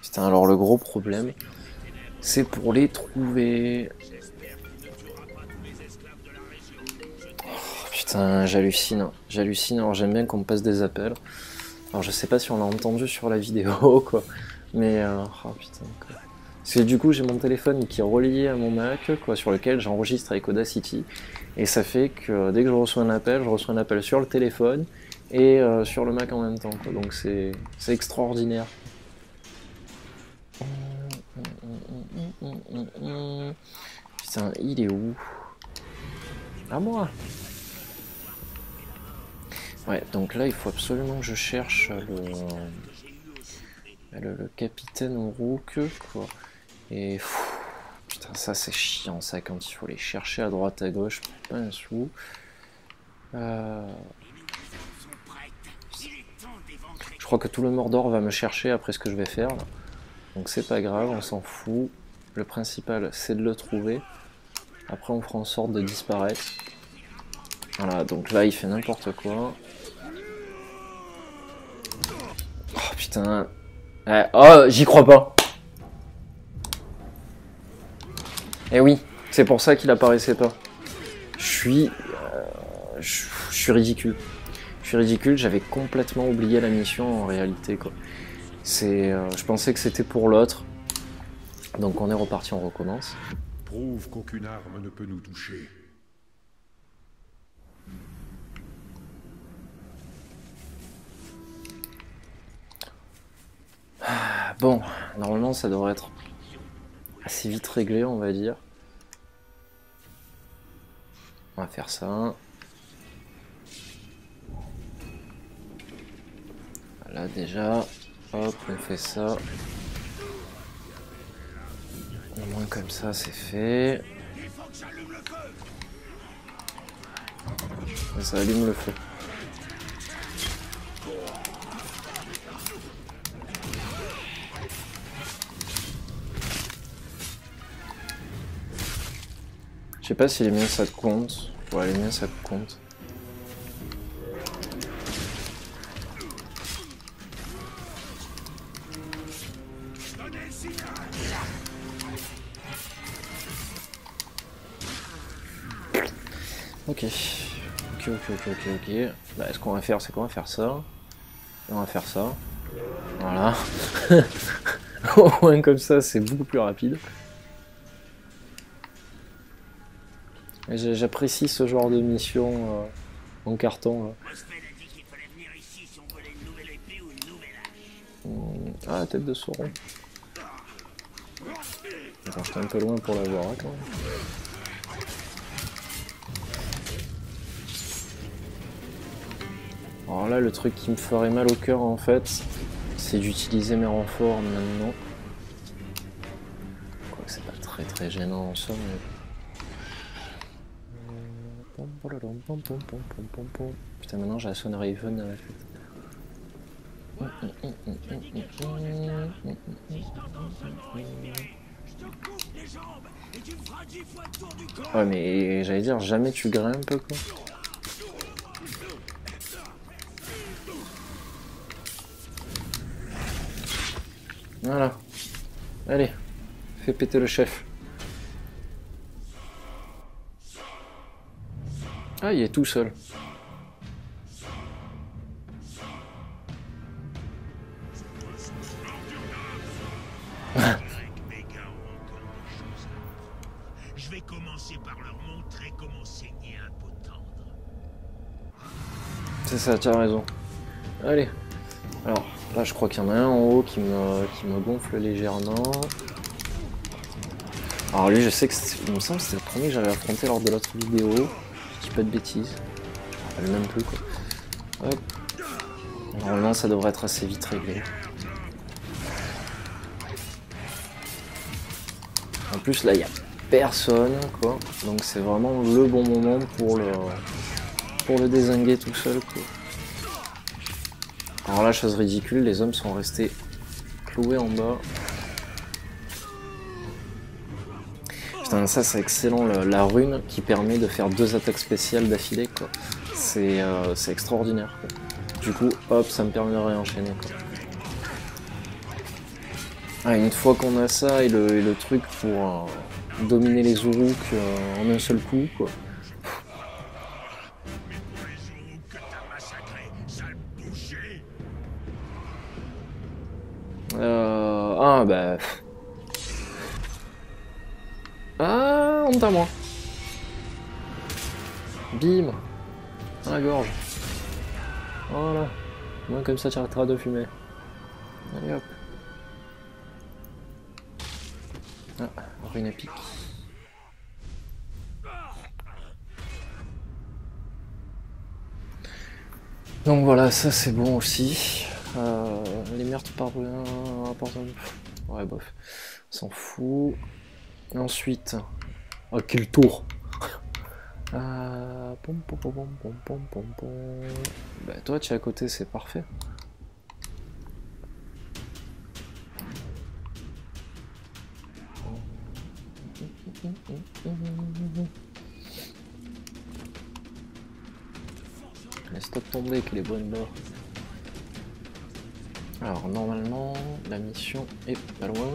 Putain, alors le gros problème c'est pour les trouver. Oh, putain. Putain, j'hallucine, alors j'aime bien qu'on me passe des appels. Alors je sais pas si on l'a entendu sur la vidéo, quoi, mais oh putain, quoi. Parce que du coup j'ai mon téléphone qui est relié à mon Mac, quoi, sur lequel j'enregistre avec Audacity, et ça fait que dès que je reçois un appel sur le téléphone et sur le Mac en même temps, quoi. Donc c'est extraordinaire. Putain, il est où? À moi. Ouais, donc là il faut absolument que je cherche le capitaine Rook, quoi. Et putain, ça c'est chiant, ça, quand il faut les chercher à droite à gauche, pas un sou. Je crois que tout le Mordor va me chercher après ce que je vais faire, là. Donc c'est pas grave, on s'en fout. Le principal c'est de le trouver. Après on fera en sorte de disparaître. Voilà, donc là il fait n'importe quoi. Oh putain. Oh, j'y crois pas. Eh oui, c'est pour ça qu'il apparaissait pas. Je suis ridicule. Je suis ridicule, j'avais complètement oublié la mission en réalité, quoi. Je pensais que c'était pour l'autre. Donc on est reparti, on recommence. Prouve qu'aucune arme ne peut nous toucher. Bon, normalement ça devrait être assez vite réglé, on va dire. On va faire ça. Voilà, déjà, hop, on fait ça. Au moins comme ça, c'est fait. Et ça allume le feu. Je sais pas si les miens ça te compte. Ouais, les miens ça te compte. Ok. Bah, ce qu'on va faire, c'est qu'on va faire ça. Et on va faire ça. Voilà. Au moins comme ça, c'est beaucoup plus rapide. J'apprécie ce genre de mission en carton, là. Ah, la tête de Sauron. Attends, j'étais un peu loin pour la voir, hein, quand même. Alors là, le truc qui me ferait mal au cœur, en fait, c'est d'utiliser mes renforts maintenant. Quoique c'est pas très gênant en somme, mais... Putain, maintenant j'ai la sonnerie Raven à la tête. Ouais, mais j'allais dire, jamais tu grimpes, quoi. Voilà. Allez, fais péter le chef. Ah, il est tout seul. Je vais commencer par leur montrer comment saigner un pot tendre. C'est ça, tu as raison. Allez. Alors, là, je crois qu'il y en a un en haut qui me gonfle légèrement. Alors lui, je sais que il me semble que c'était le premier que j'avais affronté lors de l'autre vidéo. Je dis pas de bêtises. Je me rappelle même plus, quoi. Hop. Normalement, ça devrait être assez vite réglé. En plus, là, il n'y a personne, quoi. Donc c'est vraiment le bon moment pour le dézinguer tout seul, quoi. Alors là, chose ridicule, les hommes sont restés cloués en bas. Putain, ça c'est excellent, la rune qui permet de faire 2 attaques spéciales d'affilée, quoi. C'est extraordinaire, quoi. Du coup, hop, ça me permet de réenchaîner, quoi. Ah, une fois qu'on a ça et le truc pour dominer les Uruk en un seul coup, quoi. sale boucher. Ah bah... Ah, honte à moi. Bim. À la gorge. Voilà. Moi comme ça tu arrêteras de fumer. Allez hop. Ah, rune à pique. Donc voilà, ça c'est bon aussi. Les meurtres par... Ouais bof. On s'en fout. Et ensuite... Oh quel tour. Pom, pom, pom, pom, pom, pom, pom. Bah toi tu es à côté, c'est parfait. Laisse-toi tomber qu'il est bon de bord. Alors normalement la mission est pas loin.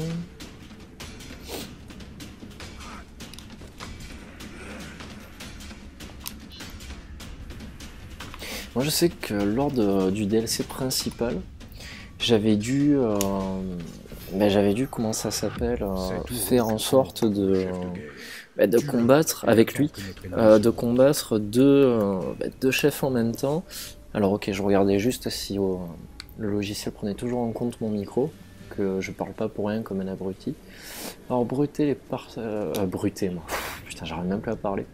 Moi je sais que lors du DLC principal, j'avais dû comment ça s'appelle, faire en sorte de combattre avec lui, de combattre deux chefs en même temps. Alors ok, je regardais juste si le logiciel prenait toujours en compte mon micro, que je parle pas pour rien comme un abruti. Alors bruter les bruter moi, putain j'arrive même plus à parler.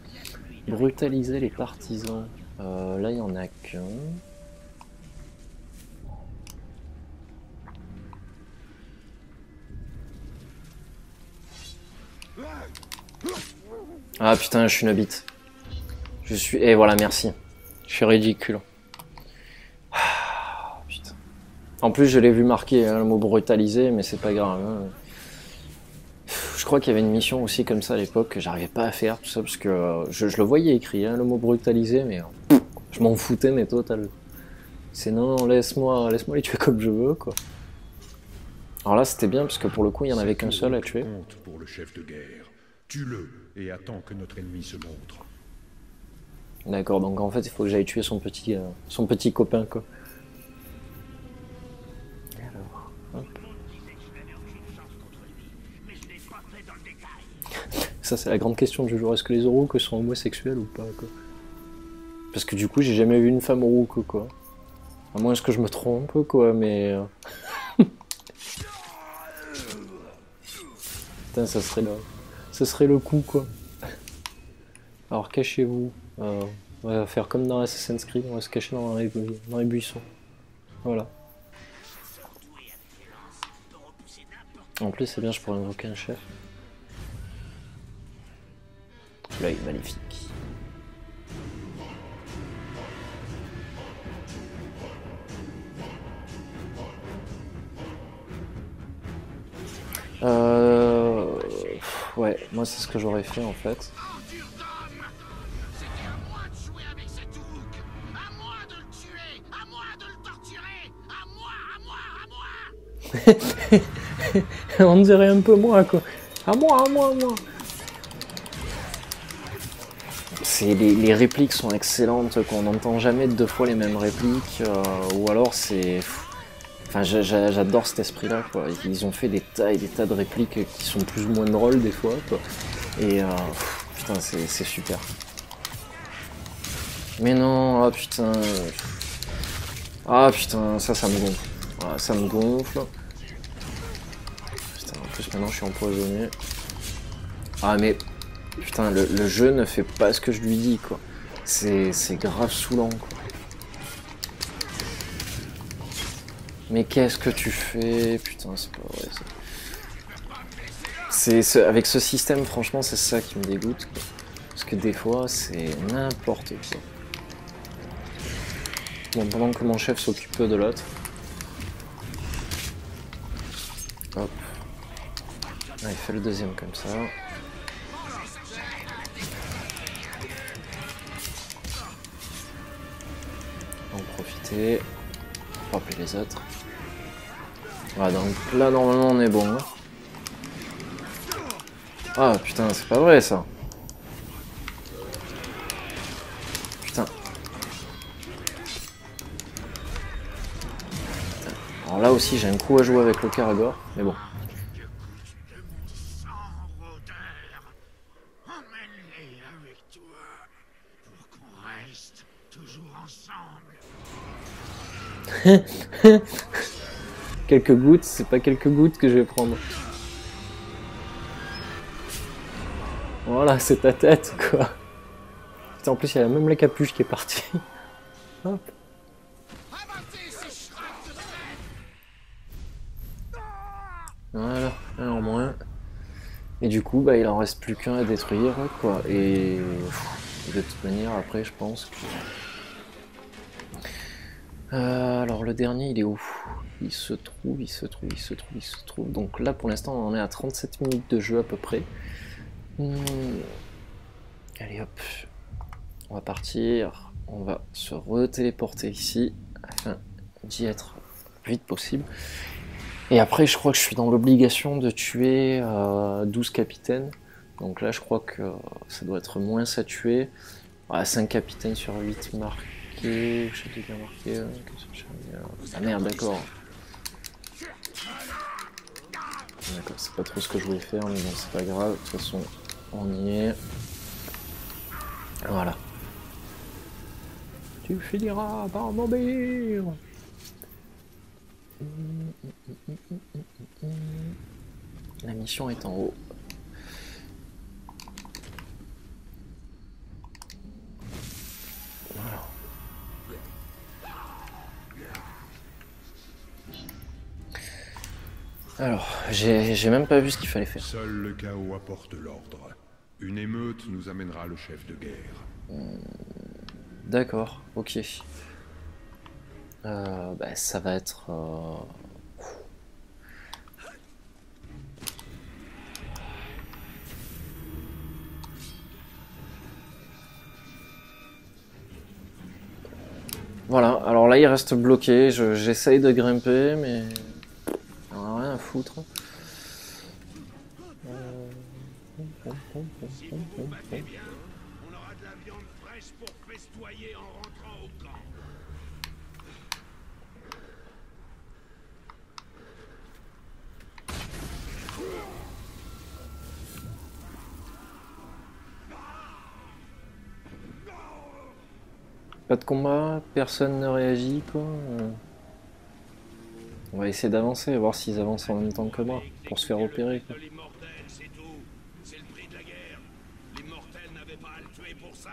Brutaliser les partisans. Là, il n'y en a qu'un. Ah putain, je suis une bite. Je suis... Et voilà, merci. Je suis ridicule. Ah, putain. En plus, je l'ai vu marquer, hein, le mot brutalisé, mais c'est pas grave. Hein. Je crois qu'il y avait une mission aussi comme ça à l'époque que j'arrivais pas à faire, tout ça, parce que je le voyais écrit, hein, le mot brutalisé, mais je m'en foutais, mais total. C'est non, laisse-moi les tuer comme je veux, quoi. Alors là, c'était bien, parce que pour le coup, il y en avait qu'un seul à tuer. Pour le chef de guerre. Tue-le et attends que notre ennemi se montre. D'accord, donc en fait, il faut que j'aille tuer son petit copain, quoi. Alors, hop. Ça, c'est la grande question du jour. Est-ce que les Uruk sont homosexuels ou pas, quoi? Parce que du coup, j'ai jamais vu une femme Uruk, quoi. À moins que je me trompe, quoi, mais... Putain, ça serait le coup, quoi. Alors, cachez-vous. On va faire comme dans Assassin's Creed, on va se cacher dans les buissons. Voilà. En plus, c'est bien, je pourrais invoquer un chef. L'œil maléfique. Ouais, moi c'est ce que j'aurais fait en fait. C'était à moi de jouer avec cet Uruk, à moi de le tuer, à moi de le torturer, à moi. On dirait un peu moi, quoi. À moi. Les répliques sont excellentes, qu'on n'entend jamais deux fois les mêmes répliques, ou alors c'est... Enfin, j'adore cet esprit-là, quoi. Ils ont fait des tas et des tas de répliques qui sont plus ou moins drôles des fois, quoi. Et putain, c'est super. Mais non, ah putain. Ah putain, ça me gonfle. Ah, ça me gonfle. Putain, en plus maintenant je suis empoisonné. Ah mais putain, le jeu ne fait pas ce que je lui dis, quoi. C'est grave saoulant, quoi. Mais qu'est-ce que tu fais? Putain, c'est pas vrai ça. Avec ce système, franchement, c'est ça qui me dégoûte, quoi. Parce que des fois, c'est n'importe quoi. Bon, pendant que mon chef s'occupe de l'autre. Hop. Ah, il fait le deuxième comme ça. On va en profiter. Pour appeler les autres. Voilà, donc là normalement on est bon. Hein. Ah putain, c'est pas vrai ça. Putain. Alors là aussi j'ai un coup à jouer avec le Caragor, mais bon. Que goûte de mon sang, rôdeur. Emmène-les avec toi pour qu'on reste toujours ensemble. Quelques gouttes, c'est pas quelques gouttes que je vais prendre. Voilà, c'est ta tête, quoi. Putain, en plus, il y a même la capuche qui est partie. Hop. Voilà, un en moins. Et du coup, bah, il en reste plus qu'un à détruire, quoi. Et de toute manière, après, je pense que... alors, le dernier, il est où? Il se trouve. Donc là, pour l'instant, on en est à 37 minutes de jeu à peu près. Allez, hop. On va partir. On va se retéléporter ici, afin d'y être le plus vite possible. Et après, je crois que je suis dans l'obligation de tuer 12 capitaines. Donc là, je crois que ça doit être moins à tuer. 5 capitaines sur 8 marqués. Je sais plus bien marqué. Ah merde, d'accord. D'accord, c'est pas trop ce que je voulais faire, mais bon, c'est pas grave. De toute façon, on y est. Voilà. Tu finiras par mourir. La mission est en haut. Voilà. Alors, j'ai même pas vu ce qu'il fallait faire. Seul le chaos apporte l'ordre. Une émeute nous amènera le chef de guerre. D'accord, ok. Bah, ça va être... Voilà, alors là il reste bloqué, j'essaye de grimper, mais... on a rien à foutre. Si vous vous battez bien, on aura de la viande fraîche pour festoyer en rentrant au camp. Pas de combat, personne ne réagit, quoi. On va essayer d'avancer, voir s'ils avancent en même temps que moi, pour se faire opérer, quoi. Les mortels, c'est tout. C'est le prix de la guerre. Les mortels n'avaient pas à le tuer pour ça.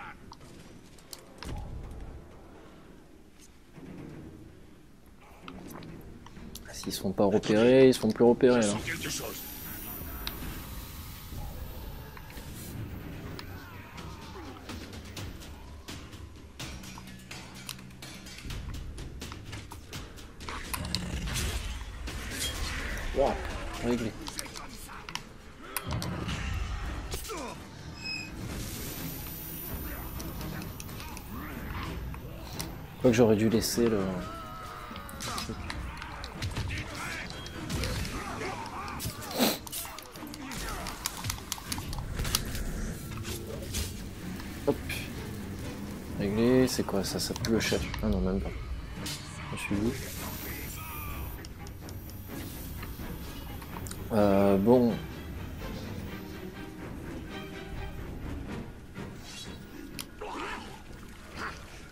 S'ils sont pas repérés, ils seront plus repérés, là. Quelque chose. Wow, réglé. Quoi que j'aurais dû laisser le... Hop. Réglé, c'est quoi ça? Ça pue le chef. Ah non, même pas. Je me suis dit. Bon.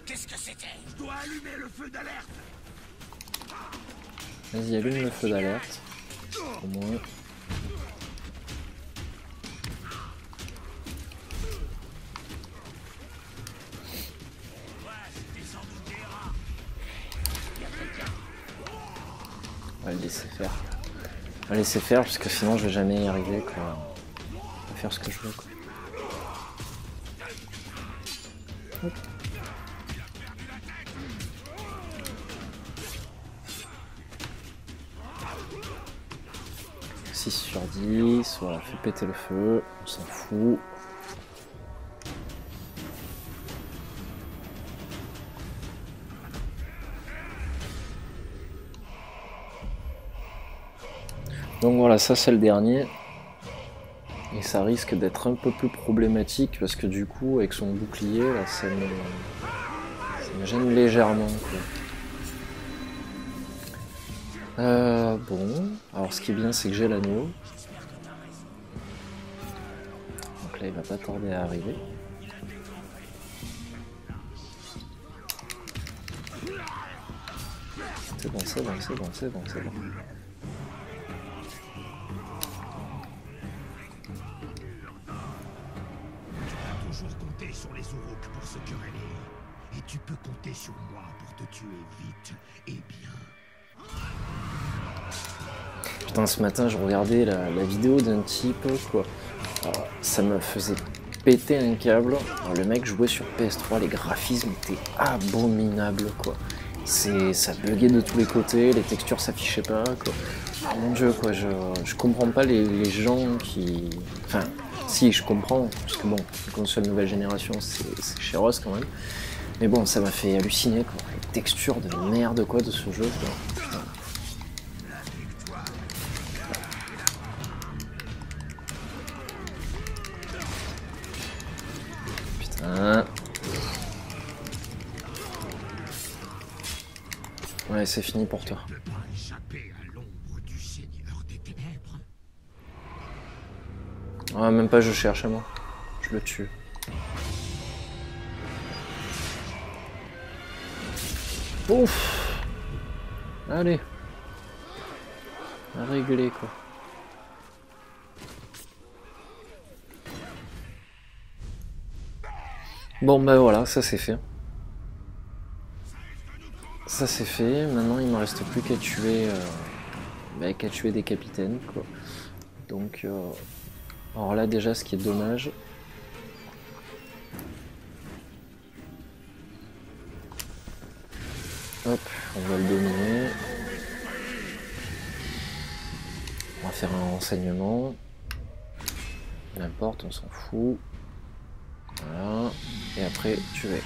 Qu'est-ce que c'était? Je dois allumer le feu d'alerte. Vas-y, allume le feu d'alerte. Au moins. On va le laisser faire. On va laisser faire parce que sinon je vais jamais y arriver, quoi. À faire ce que je veux, quoi. Hop. 6 sur 10, voilà, fait péter le feu, on s'en fout. Donc voilà, ça c'est le dernier. Et ça risque d'être un peu plus problématique parce que du coup, avec son bouclier, là, ça me gêne légèrement, quoi. Bon, alors ce qui est bien c'est que j'ai l'anneau. Donc là il va pas tarder à arriver. C'est bon, c'est bon, c'est bon, c'est bon, c'est bon. Toujours compter sur les Uruks pour se quereller. Et tu peux compter sur moi pour te tuer vite et bien. Putain, ce matin je regardais la vidéo d'un type, quoi. Alors, ça me faisait péter un câble. Alors, le mec jouait sur PS3, les graphismes étaient abominables, quoi. Ça buguait de tous les côtés, les textures s'affichaient pas, quoi. Oh mon dieu, quoi, je comprends pas les gens qui... Enfin, si, je comprends, parce que bon, les consoles nouvelle génération, c'est chéros quand même. Mais bon, ça m'a fait halluciner, quoi. Les textures de merde, quoi, de ce jeu, quoi. Putain. Putain. Ouais, c'est fini pour toi. Ne pas échapper à l'ombre du Seigneur des Ténèbres. Ah, même pas je cherche à moi. Je le tue. Ouf. Allez. À régler, quoi. Bon, bah voilà, ça c'est fait. Ça c'est fait. Maintenant, il me reste plus qu'à tuer, qu'à tuer des capitaines, quoi. Donc, alors là, déjà, ce qui est dommage... Hop, on va le dominer. On va faire un renseignement. N'importe, on s'en fout. Voilà. Et après, tuer.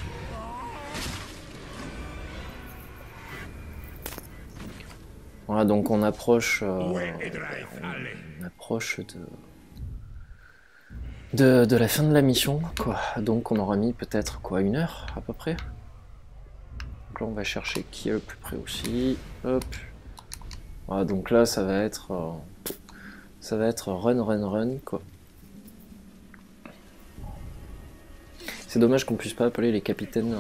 Voilà, donc on approche... on approche de la fin de la mission, quoi. Donc on aura mis peut-être, quoi, 1 heure, à peu près. Donc là, on va chercher qui est le plus près aussi. Hop. Voilà, donc là, ça va être run, quoi. C'est dommage qu'on puisse pas appeler les capitaines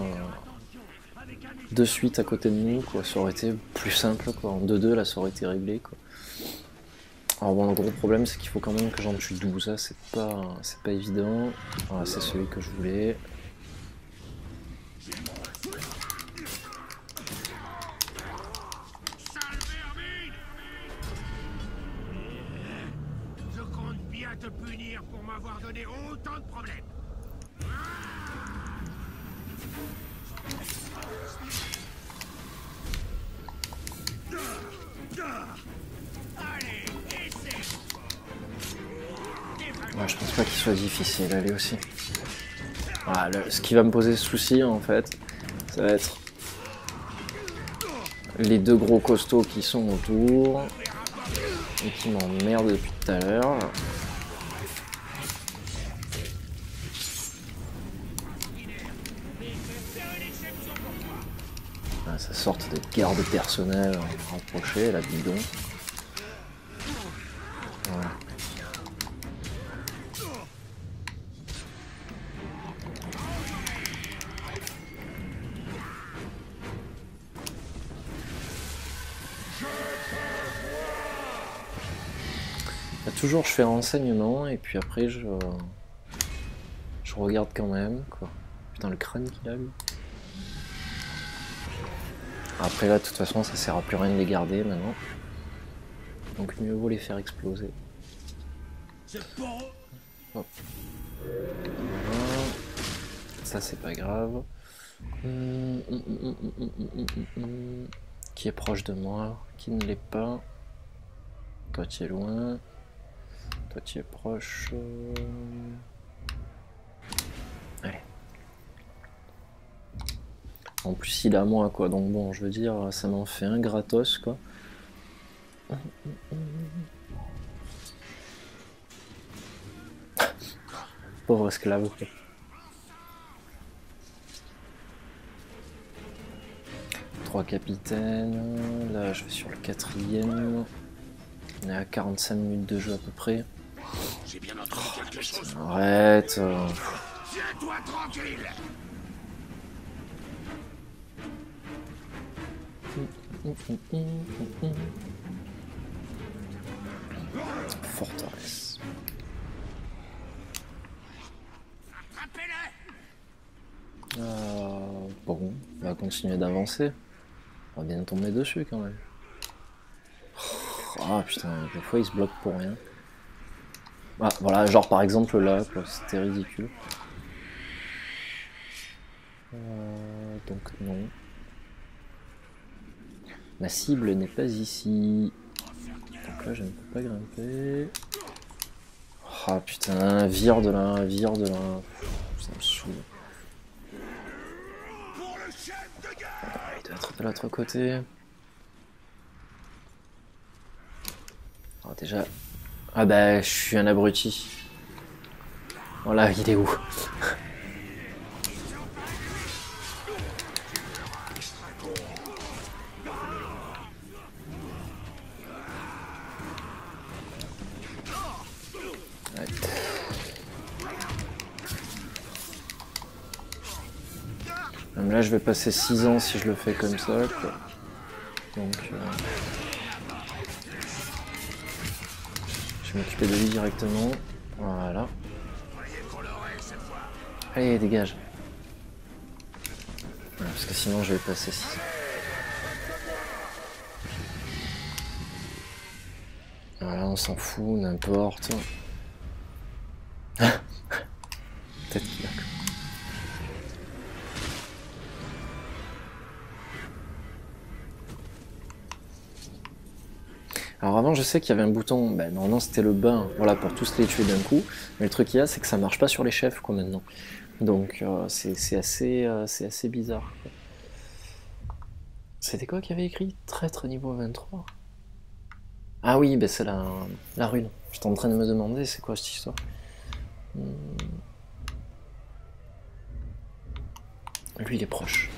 de suite à côté de nous, quoi. Ça aurait été plus simple, quoi. En 2-2, là, ça aurait été réglé, quoi. Alors bon, le gros problème, c'est qu'il faut quand même que j'en tue 12. Ça, c'est pas évident. Voilà, c'est celui que je voulais. Je compte bien te punir pour m'avoir donné autant de problèmes. Ouais, je pense pas qu'il soit difficile, allez aussi. Voilà, ce qui va me poser souci, en fait, ça va être les 2 gros costauds qui sont autour et qui m'emmerdent depuis tout à l'heure. Ah, ça sorte de garde personnelle rapprochée, la bidon. Voilà. Là, toujours je fais renseignement et puis après je regarde quand même, quoi. Putain, le crâne qu'il a, lui. Après là, de toute façon, ça sert à plus rien de les garder maintenant. Donc mieux vaut les faire exploser. Hop. Voilà. Ça c'est pas grave. Qui est proche de moi, qui ne l'est pas. Toi tu es loin. Toi tu es proche. Allez. En plus il est à moi, quoi, donc bon, je veux dire, ça m'en fait un gratos, quoi. Pauvre esclave, quoi. 3 capitaines. Là, je vais sur le 4e. On est à 45 minutes de jeu à peu près. J'ai bien entendu quelque chose. Arrête. Tiens-toi tranquille. Forteresse. Attrapez-le. Bon, on va continuer d'avancer. On va bien tomber dessus quand même. Ah putain, des fois il se bloque pour rien. Ah voilà, genre par exemple là, c'était ridicule. Donc non. Ma cible n'est pas ici. Donc là je ne peux pas grimper. Ah putain, vire de là, vire de là. Ça me saoule. Ah, il doit être de l'autre côté. Alors déjà... Ah bah je suis un abruti. Voilà, il est où? Même là je vais passer 6 ans si je le fais comme ça quoi. Donc je vais m'occuper de lui directement. Voilà. Allez, dégage. Ouais, parce que sinon je vais passer 6 ans. Voilà, on s'en fout, n'importe. Peut-être qu'il a... Alors avant je sais qu'il y avait un bouton, ben, normalement c'était le bain, voilà, pour tous les tuer d'un coup, mais le truc qu'il y a c'est que ça marche pas sur les chefs quoi maintenant. Donc c'est assez bizarre. C'était quoi qu'il y avait écrit? Traître niveau 23. Ah oui, ben c'est la rune. J'étais en train de me demander c'est quoi cette histoire. Lui il est proche.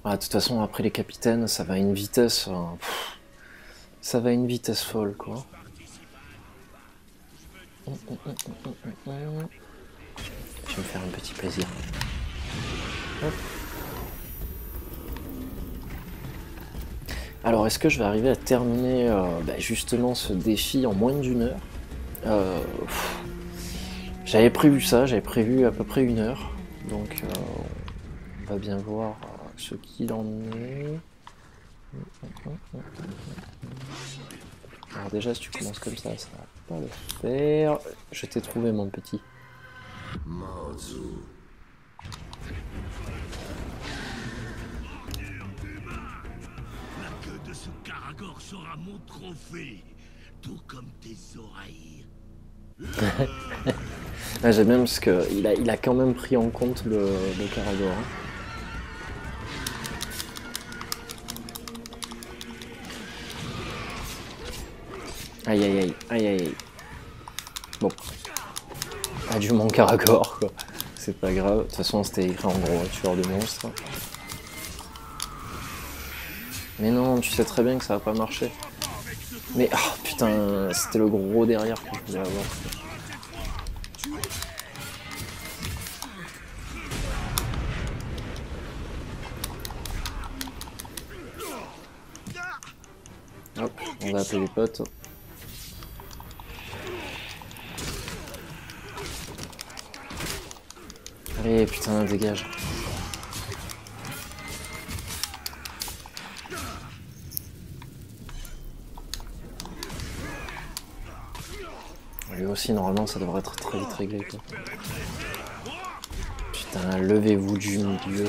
Ah, de toute façon après les capitaines ça va à une vitesse... ça va à une vitesse folle quoi. Je vais me faire un petit plaisir. Hop. Alors est-ce que je vais arriver à terminer justement ce défi en moins d'1 heure? J'avais prévu ça, j'avais prévu à peu près 1 heure. Donc on va bien voir ce qu'il en est. Alors déjà si tu commences comme ça va pas le faire. Je t'ai trouvé mon petit. La queue de ce Caragor sera mon trophée, tout comme tes oreilles. Ah, j'aime bien parce qu'il a quand même pris en compte le Caragor. Hein. Aïe aïe aïe, aïe aïe aïe. Bon. Adieu mon Caragor quoi. C'est pas grave, de toute façon c'était écrit en gros, tueur de monstres. Mais non, tu sais très bien que ça va pas marcher. Mais oh putain, c'était le gros derrière que je voulais avoir. Hop, on va appeler les potes. Allez, putain, dégage. Lui aussi, normalement, ça devrait être très vite réglé. Quoi. Putain, levez-vous du milieu.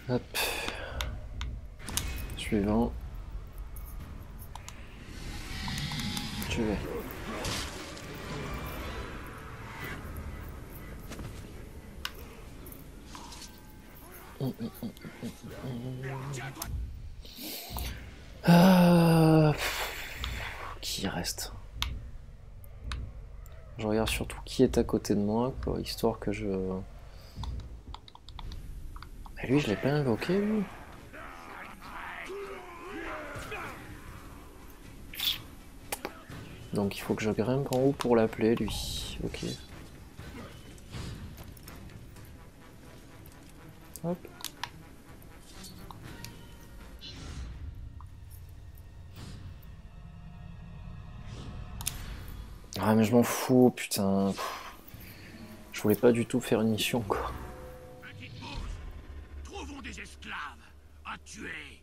Hop. Suivant. Tu vais. Qui reste. Je regarde surtout qui est à côté de moi, quoi, histoire que je... Et lui, je l'ai pas invoqué, lui. Donc il faut que je grimpe en haut pour l'appeler, lui. Ok. Hop. Ah mais je m'en fous, putain. Je voulais pas du tout faire une mission, quoi. Petite bouse, trouvons des esclaves à tuer.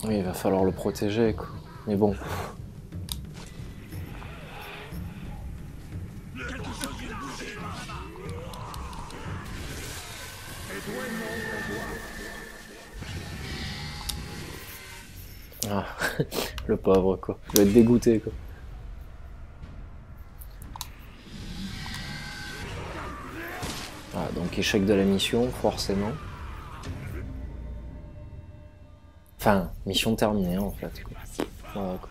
Oui, il va falloir le protéger, quoi. Mais bon. Ah, le pauvre, quoi. Il va être dégoûté, quoi. Ah, donc échec de la mission, forcément. Enfin, mission terminée, en fait, quoi. Voilà, quoi.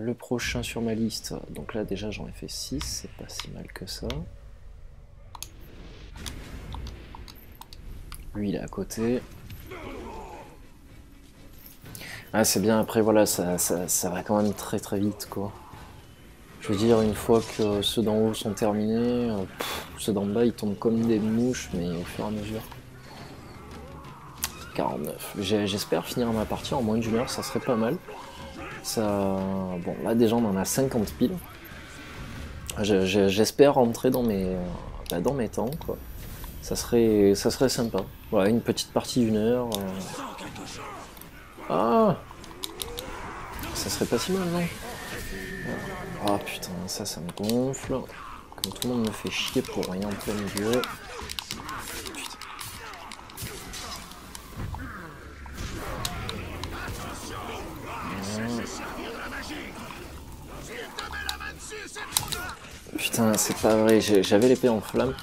Le prochain sur ma liste, donc là déjà j'en ai fait 6, c'est pas si mal que ça. Lui il est à côté. Ah c'est bien, après voilà, ça va quand même très très vite, quoi. Je veux dire, une fois que ceux d'en haut sont terminés, ceux d'en bas ils tombent comme des mouches, mais au fur et à mesure. 49. J'espère finir ma partie en moins d'une heure, ça serait pas mal. Ça... Bon, là déjà on en a 50 piles. J'espère rentrer dans mes temps, quoi. Ça serait sympa. Voilà, une petite partie d'une heure. Ah, ça serait pas si mal, non? Ah putain, ça me gonfle. Comme tout le monde me fait chier pour rien en plein milieu. Putain, c'est pas vrai, j'avais l'épée en flamme,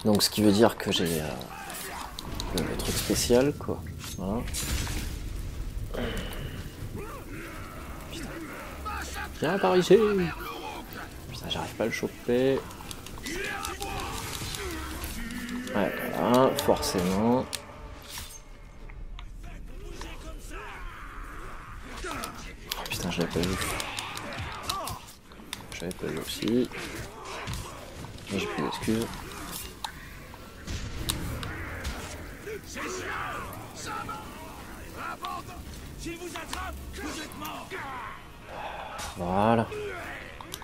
donc ce qui veut dire que j'ai le truc spécial, quoi. Voilà. Putain. Viens par ici. Putain, j'arrive pas à le choper. Ouais, voilà, forcément. Oh, putain, je l'avais pas vu. J'avais pas vu aussi. Mais j'ai plus d'excuses. Voilà.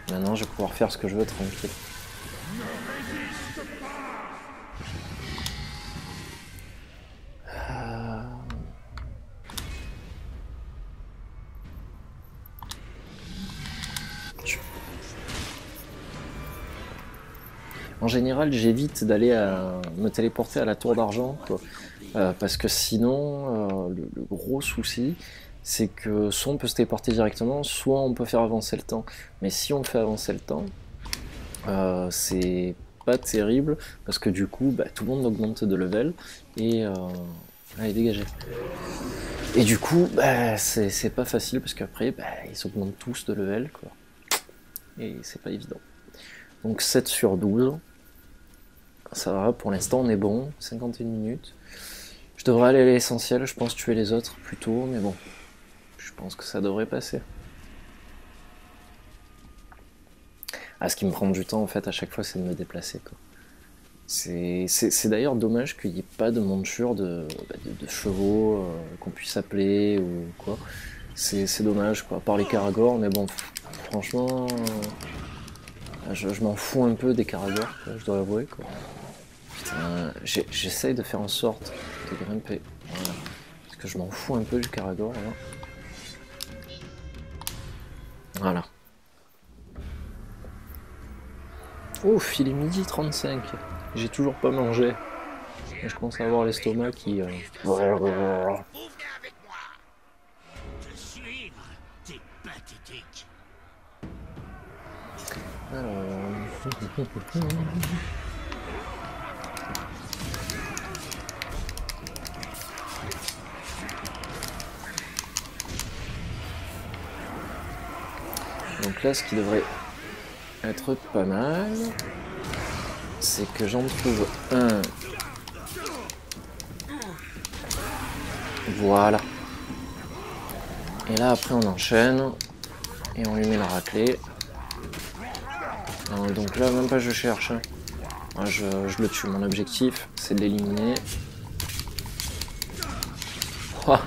Maintenant je vais pouvoir faire ce que je veux tranquille. En général, j'évite d'aller me téléporter à la tour d'argent, parce que sinon, le gros souci, c'est que soit on peut se téléporter directement, soit on peut faire avancer le temps. Mais si on fait avancer le temps, c'est pas terrible, parce que du coup, tout le monde augmente de level, et... allez, dégagez. Et du coup, c'est pas facile, parce qu'après, ils augmentent tous de level, quoi. Et c'est pas évident. Donc 7 sur 12. Ça va, pour l'instant on est bon, 51 minutes. Je devrais aller à l'essentiel, je pense tuer les autres plus tôt, mais bon, je pense que ça devrait passer. Ah, ce qui me prend du temps en fait à chaque fois, c'est de me déplacer, quoi. C'est d'ailleurs dommage qu'il n'y ait pas de monture de chevaux qu'on puisse appeler ou quoi. C'est dommage, quoi, à part les Karagors, mais bon, franchement, je m'en fous un peu des Karagors, je dois l'avouer, quoi. J'essaye de faire en sorte de grimper. Voilà. Parce que je m'en fous un peu du Karagor. Voilà. Ouf, il est midi 35. J'ai toujours pas mangé. Et je commence à avoir l'estomac qui... Alors... Donc là, ce qui devrait être pas mal, c'est que j'en trouve un. Voilà. Et là, après, on enchaîne. Et on lui met la raclée. Donc là, même pas je cherche. Moi, je le tue. Mon objectif, c'est de l'éliminer. Oh.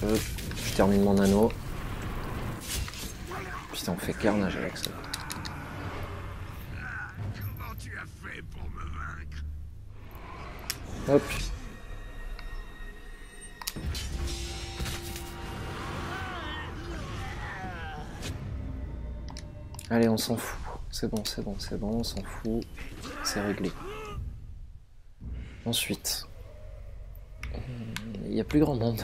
Hop, je termine mon anneau. Putain, on fait carnage avec ça. Comment tu as fait pour me vaincre? Hop. Allez, on s'en fout. C'est bon, c'est bon, c'est bon, on s'en fout. C'est réglé. Ensuite, il n'y a plus grand monde.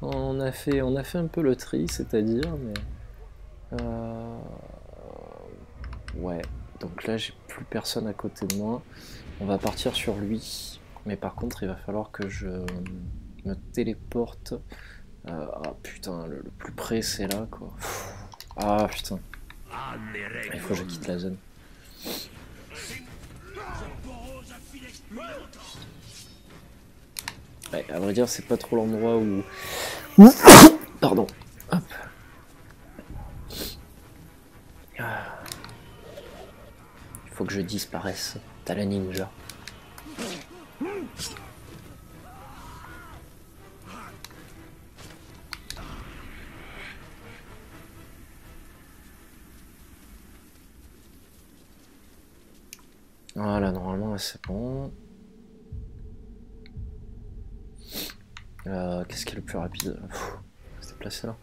on a fait un peu le tri, c'est-à-dire, mais... ouais, donc là, j'ai plus personne à côté de moi. On va partir sur lui. Mais par contre, il va falloir que je me téléporte. Ah putain, le plus près, c'est là, quoi. Ah putain. Il faut que je quitte la zone. Ouais, à vrai dire, c'est pas trop l'endroit où... Pardon. Hop. Il faut que je disparaisse. T'as la ninja. Voilà, normalement c'est bon. Qu'est-ce qui est le plus rapide? Se déplacer là.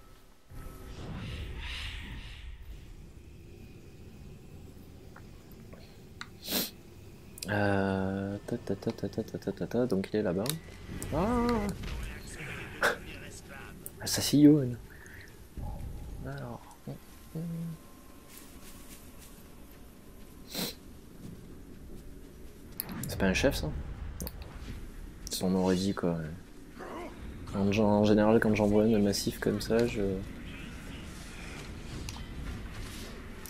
Donc il est là-bas. Ah, Assassin. Alors. C'est pas un chef ça? Si on aurait dit quoi. En général, quand j'envoie un massif comme ça, je...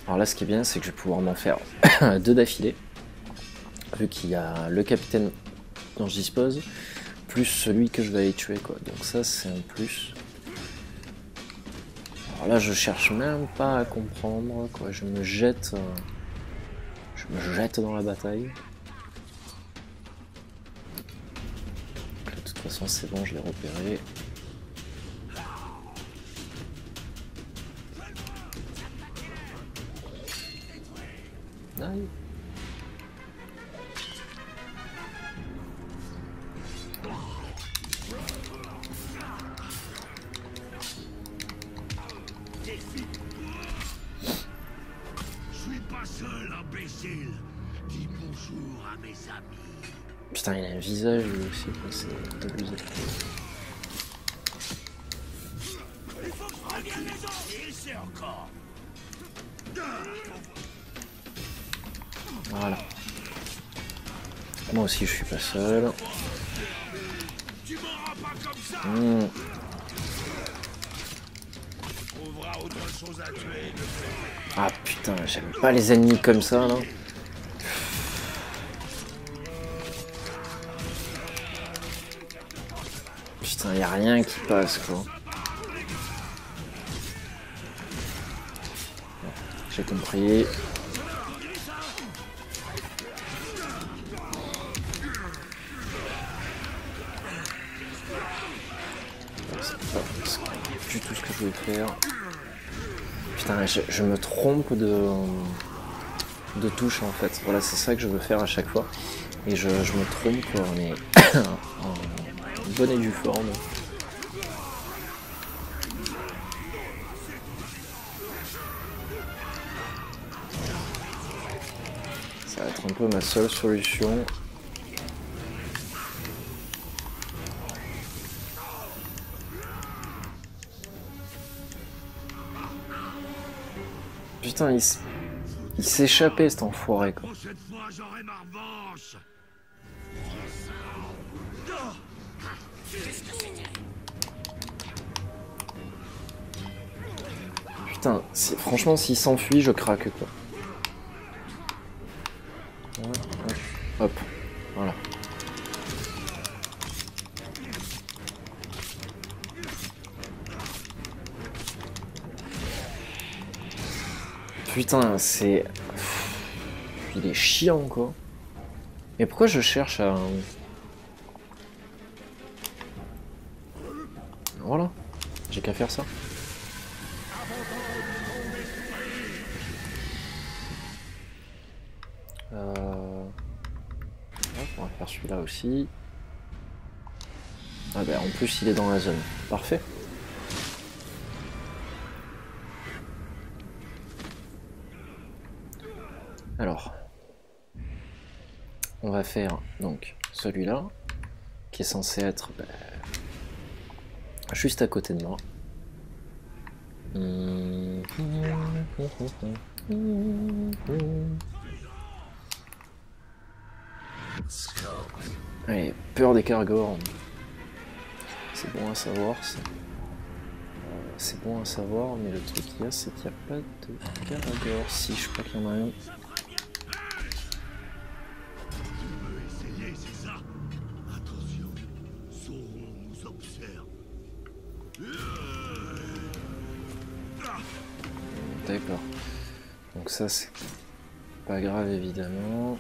Alors là, ce qui est bien, c'est que je vais pouvoir m'en faire 2 d'affilée. Vu qu'il y a le capitaine dont je dispose, plus celui que je vais aller tuer, quoi. Donc ça, c'est un plus. Alors là, je cherche même pas à comprendre, quoi. Je me jette dans la bataille. Donc là, de toute façon, c'est bon, je l'ai repéré. Aïe. Putain, il a un visage aussi, c'est abusé. Voilà. Moi aussi, je suis pas seul. Ah putain, j'aime pas les ennemis comme ça, là. Putain, y a rien qui passe, quoi. J'ai compris. C'est pas du tout ce que je voulais faire. Putain, je me trompe de touche en fait. Voilà, c'est ça que je veux faire à chaque fois. Et je me trompe, quoi, mais en bonne et due forme. Ça va être un peu ma seule solution. Putain, il s'est échappé cet enfoiré, quoi. Cette fois, j'aurai ma revanche. Putain, franchement, s'il s'enfuit, je craque, quoi. Ouais, ouais. Hop, voilà. Putain, c'est... Il est chiant, quoi. Mais pourquoi je cherche à... Voilà. J'ai qu'à faire ça. Hop, on va faire celui-là aussi. Ah ben, en plus, il est dans la zone. Parfait. Alors, on va faire donc celui-là, qui est censé être juste à côté de moi. Allez, peur des Caragors. C'est bon à savoir, ça. C'est bon à savoir, mais le truc qu'il y a, c'est qu'il n'y a pas de Caragors. Si, je crois qu'il y en a un. D'accord. Donc ça, c'est pas grave, évidemment.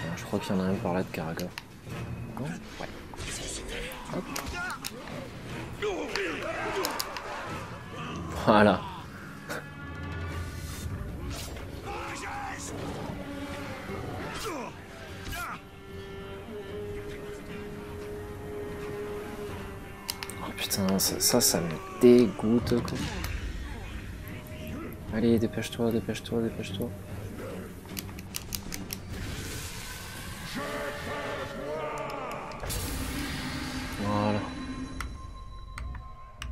Alors, je crois qu'il y en a un par là de Caragor. Non ? Ouais. Hop. Voilà. Oh putain, ça me dégoûte. Allez, dépêche-toi, dépêche-toi, dépêche-toi. Voilà.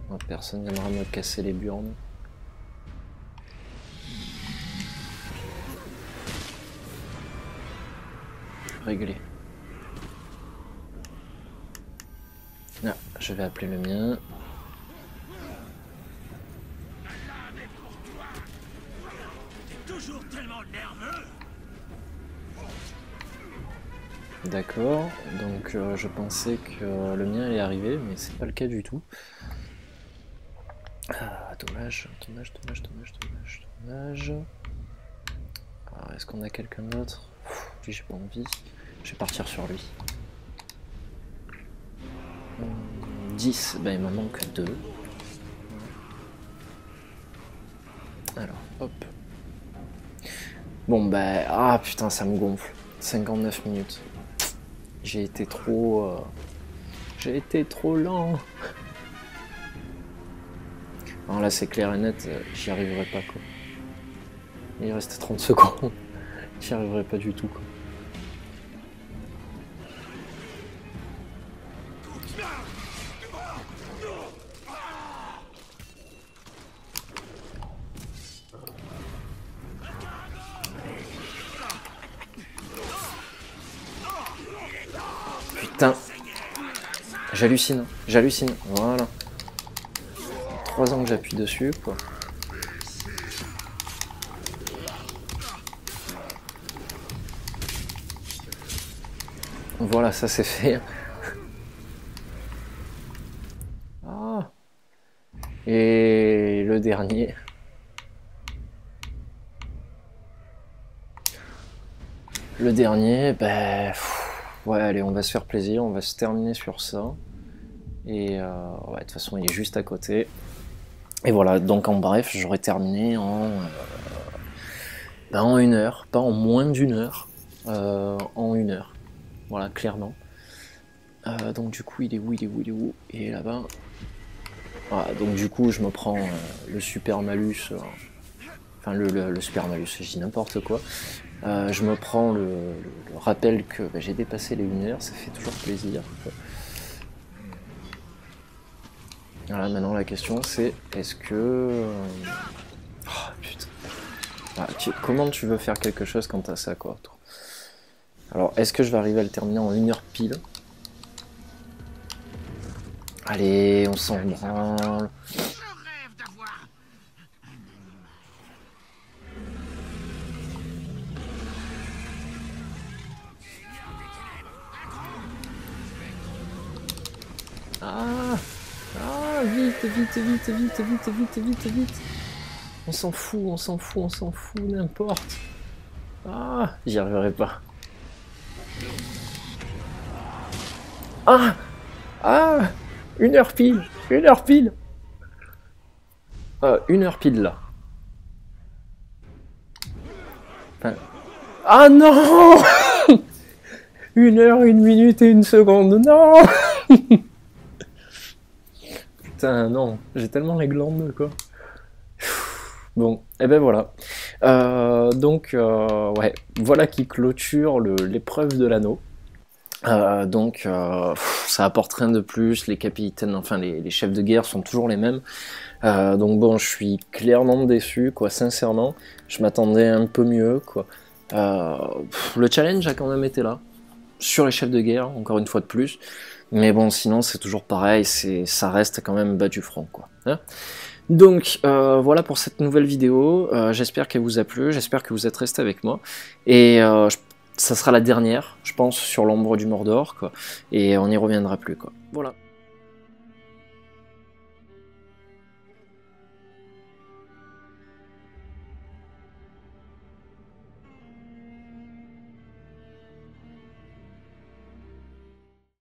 Oh, personne viendra me casser les burnes. Réglé. Ah, je vais appeler le mien. D'accord, donc je pensais que le mien allait arriver, mais c'est pas le cas du tout. Ah, dommage, dommage, dommage, dommage, dommage, dommage. Alors, est-ce qu'on a quelqu'un d'autre? Lui, j'ai pas envie. Je vais partir sur lui. 10, ben il m'en manque 2. Alors, hop. Bon, ben, ah putain, ça me gonfle. 59 minutes. J'ai été trop lent. Alors là, c'est clair et net, j'y arriverai pas, quoi. Il reste 30 secondes. J'y arriverai pas du tout, quoi. Putain. J'hallucine, j'hallucine. Voilà. 3 ans que j'appuie dessus, quoi. Voilà, ça c'est fait. Ah. Et le dernier. Le dernier, ben... ouais, allez, on va se faire plaisir, on va se terminer sur ça. Et ouais, de toute façon, il est juste à côté. Et voilà, donc en bref, j'aurais terminé en 1 heure, pas en moins d'1 heure, en 1 heure. Voilà, clairement. Donc du coup, il est où, il est où, il est où? Et là-bas. Voilà, donc du coup, je me prends le super malus. Enfin, le super malus, je dis n'importe quoi. Je me prends le rappel que bah, j'ai dépassé les 1 heure, ça fait toujours plaisir, quoi. Voilà, maintenant la question c'est, est-ce que... Oh putain. Ah, comment tu veux faire quelque chose quand t'as ça, quoi, toi? Alors, est-ce que je vais arriver à le terminer en 1 heure pile? Allez, on s'en branle. Je rêve d'avoir Ah, ah, vite, vite, vite, vite, vite, vite, vite, vite. On s'en fout, on s'en fout, on s'en fout, n'importe. Ah, j'y arriverai pas. Ah, ah, 1 heure pile, 1 heure pile. 1 heure pile là. Enfin... Ah non. 1 heure, 1 minute et 1 seconde, non. Putain, non, j'ai tellement les glandes, quoi. Bon, et ben voilà. Ouais, voilà qui clôture l'épreuve de l'anneau. Ça apporte rien de plus, les capitaines, enfin les chefs de guerre sont toujours les mêmes. Donc bon, je suis clairement déçu, quoi, sincèrement. Je m'attendais un peu mieux, quoi. Le challenge a quand même été là, sur les chefs de guerre, encore une fois de plus. Mais bon, sinon c'est toujours pareil, ça reste quand même bas du front, quoi. Hein. Donc voilà pour cette nouvelle vidéo, j'espère qu'elle vous a plu, j'espère que vous êtes restés avec moi, et ça sera la dernière, je pense, sur l'ombre du Mordor, quoi, et on n'y reviendra plus, quoi. Voilà.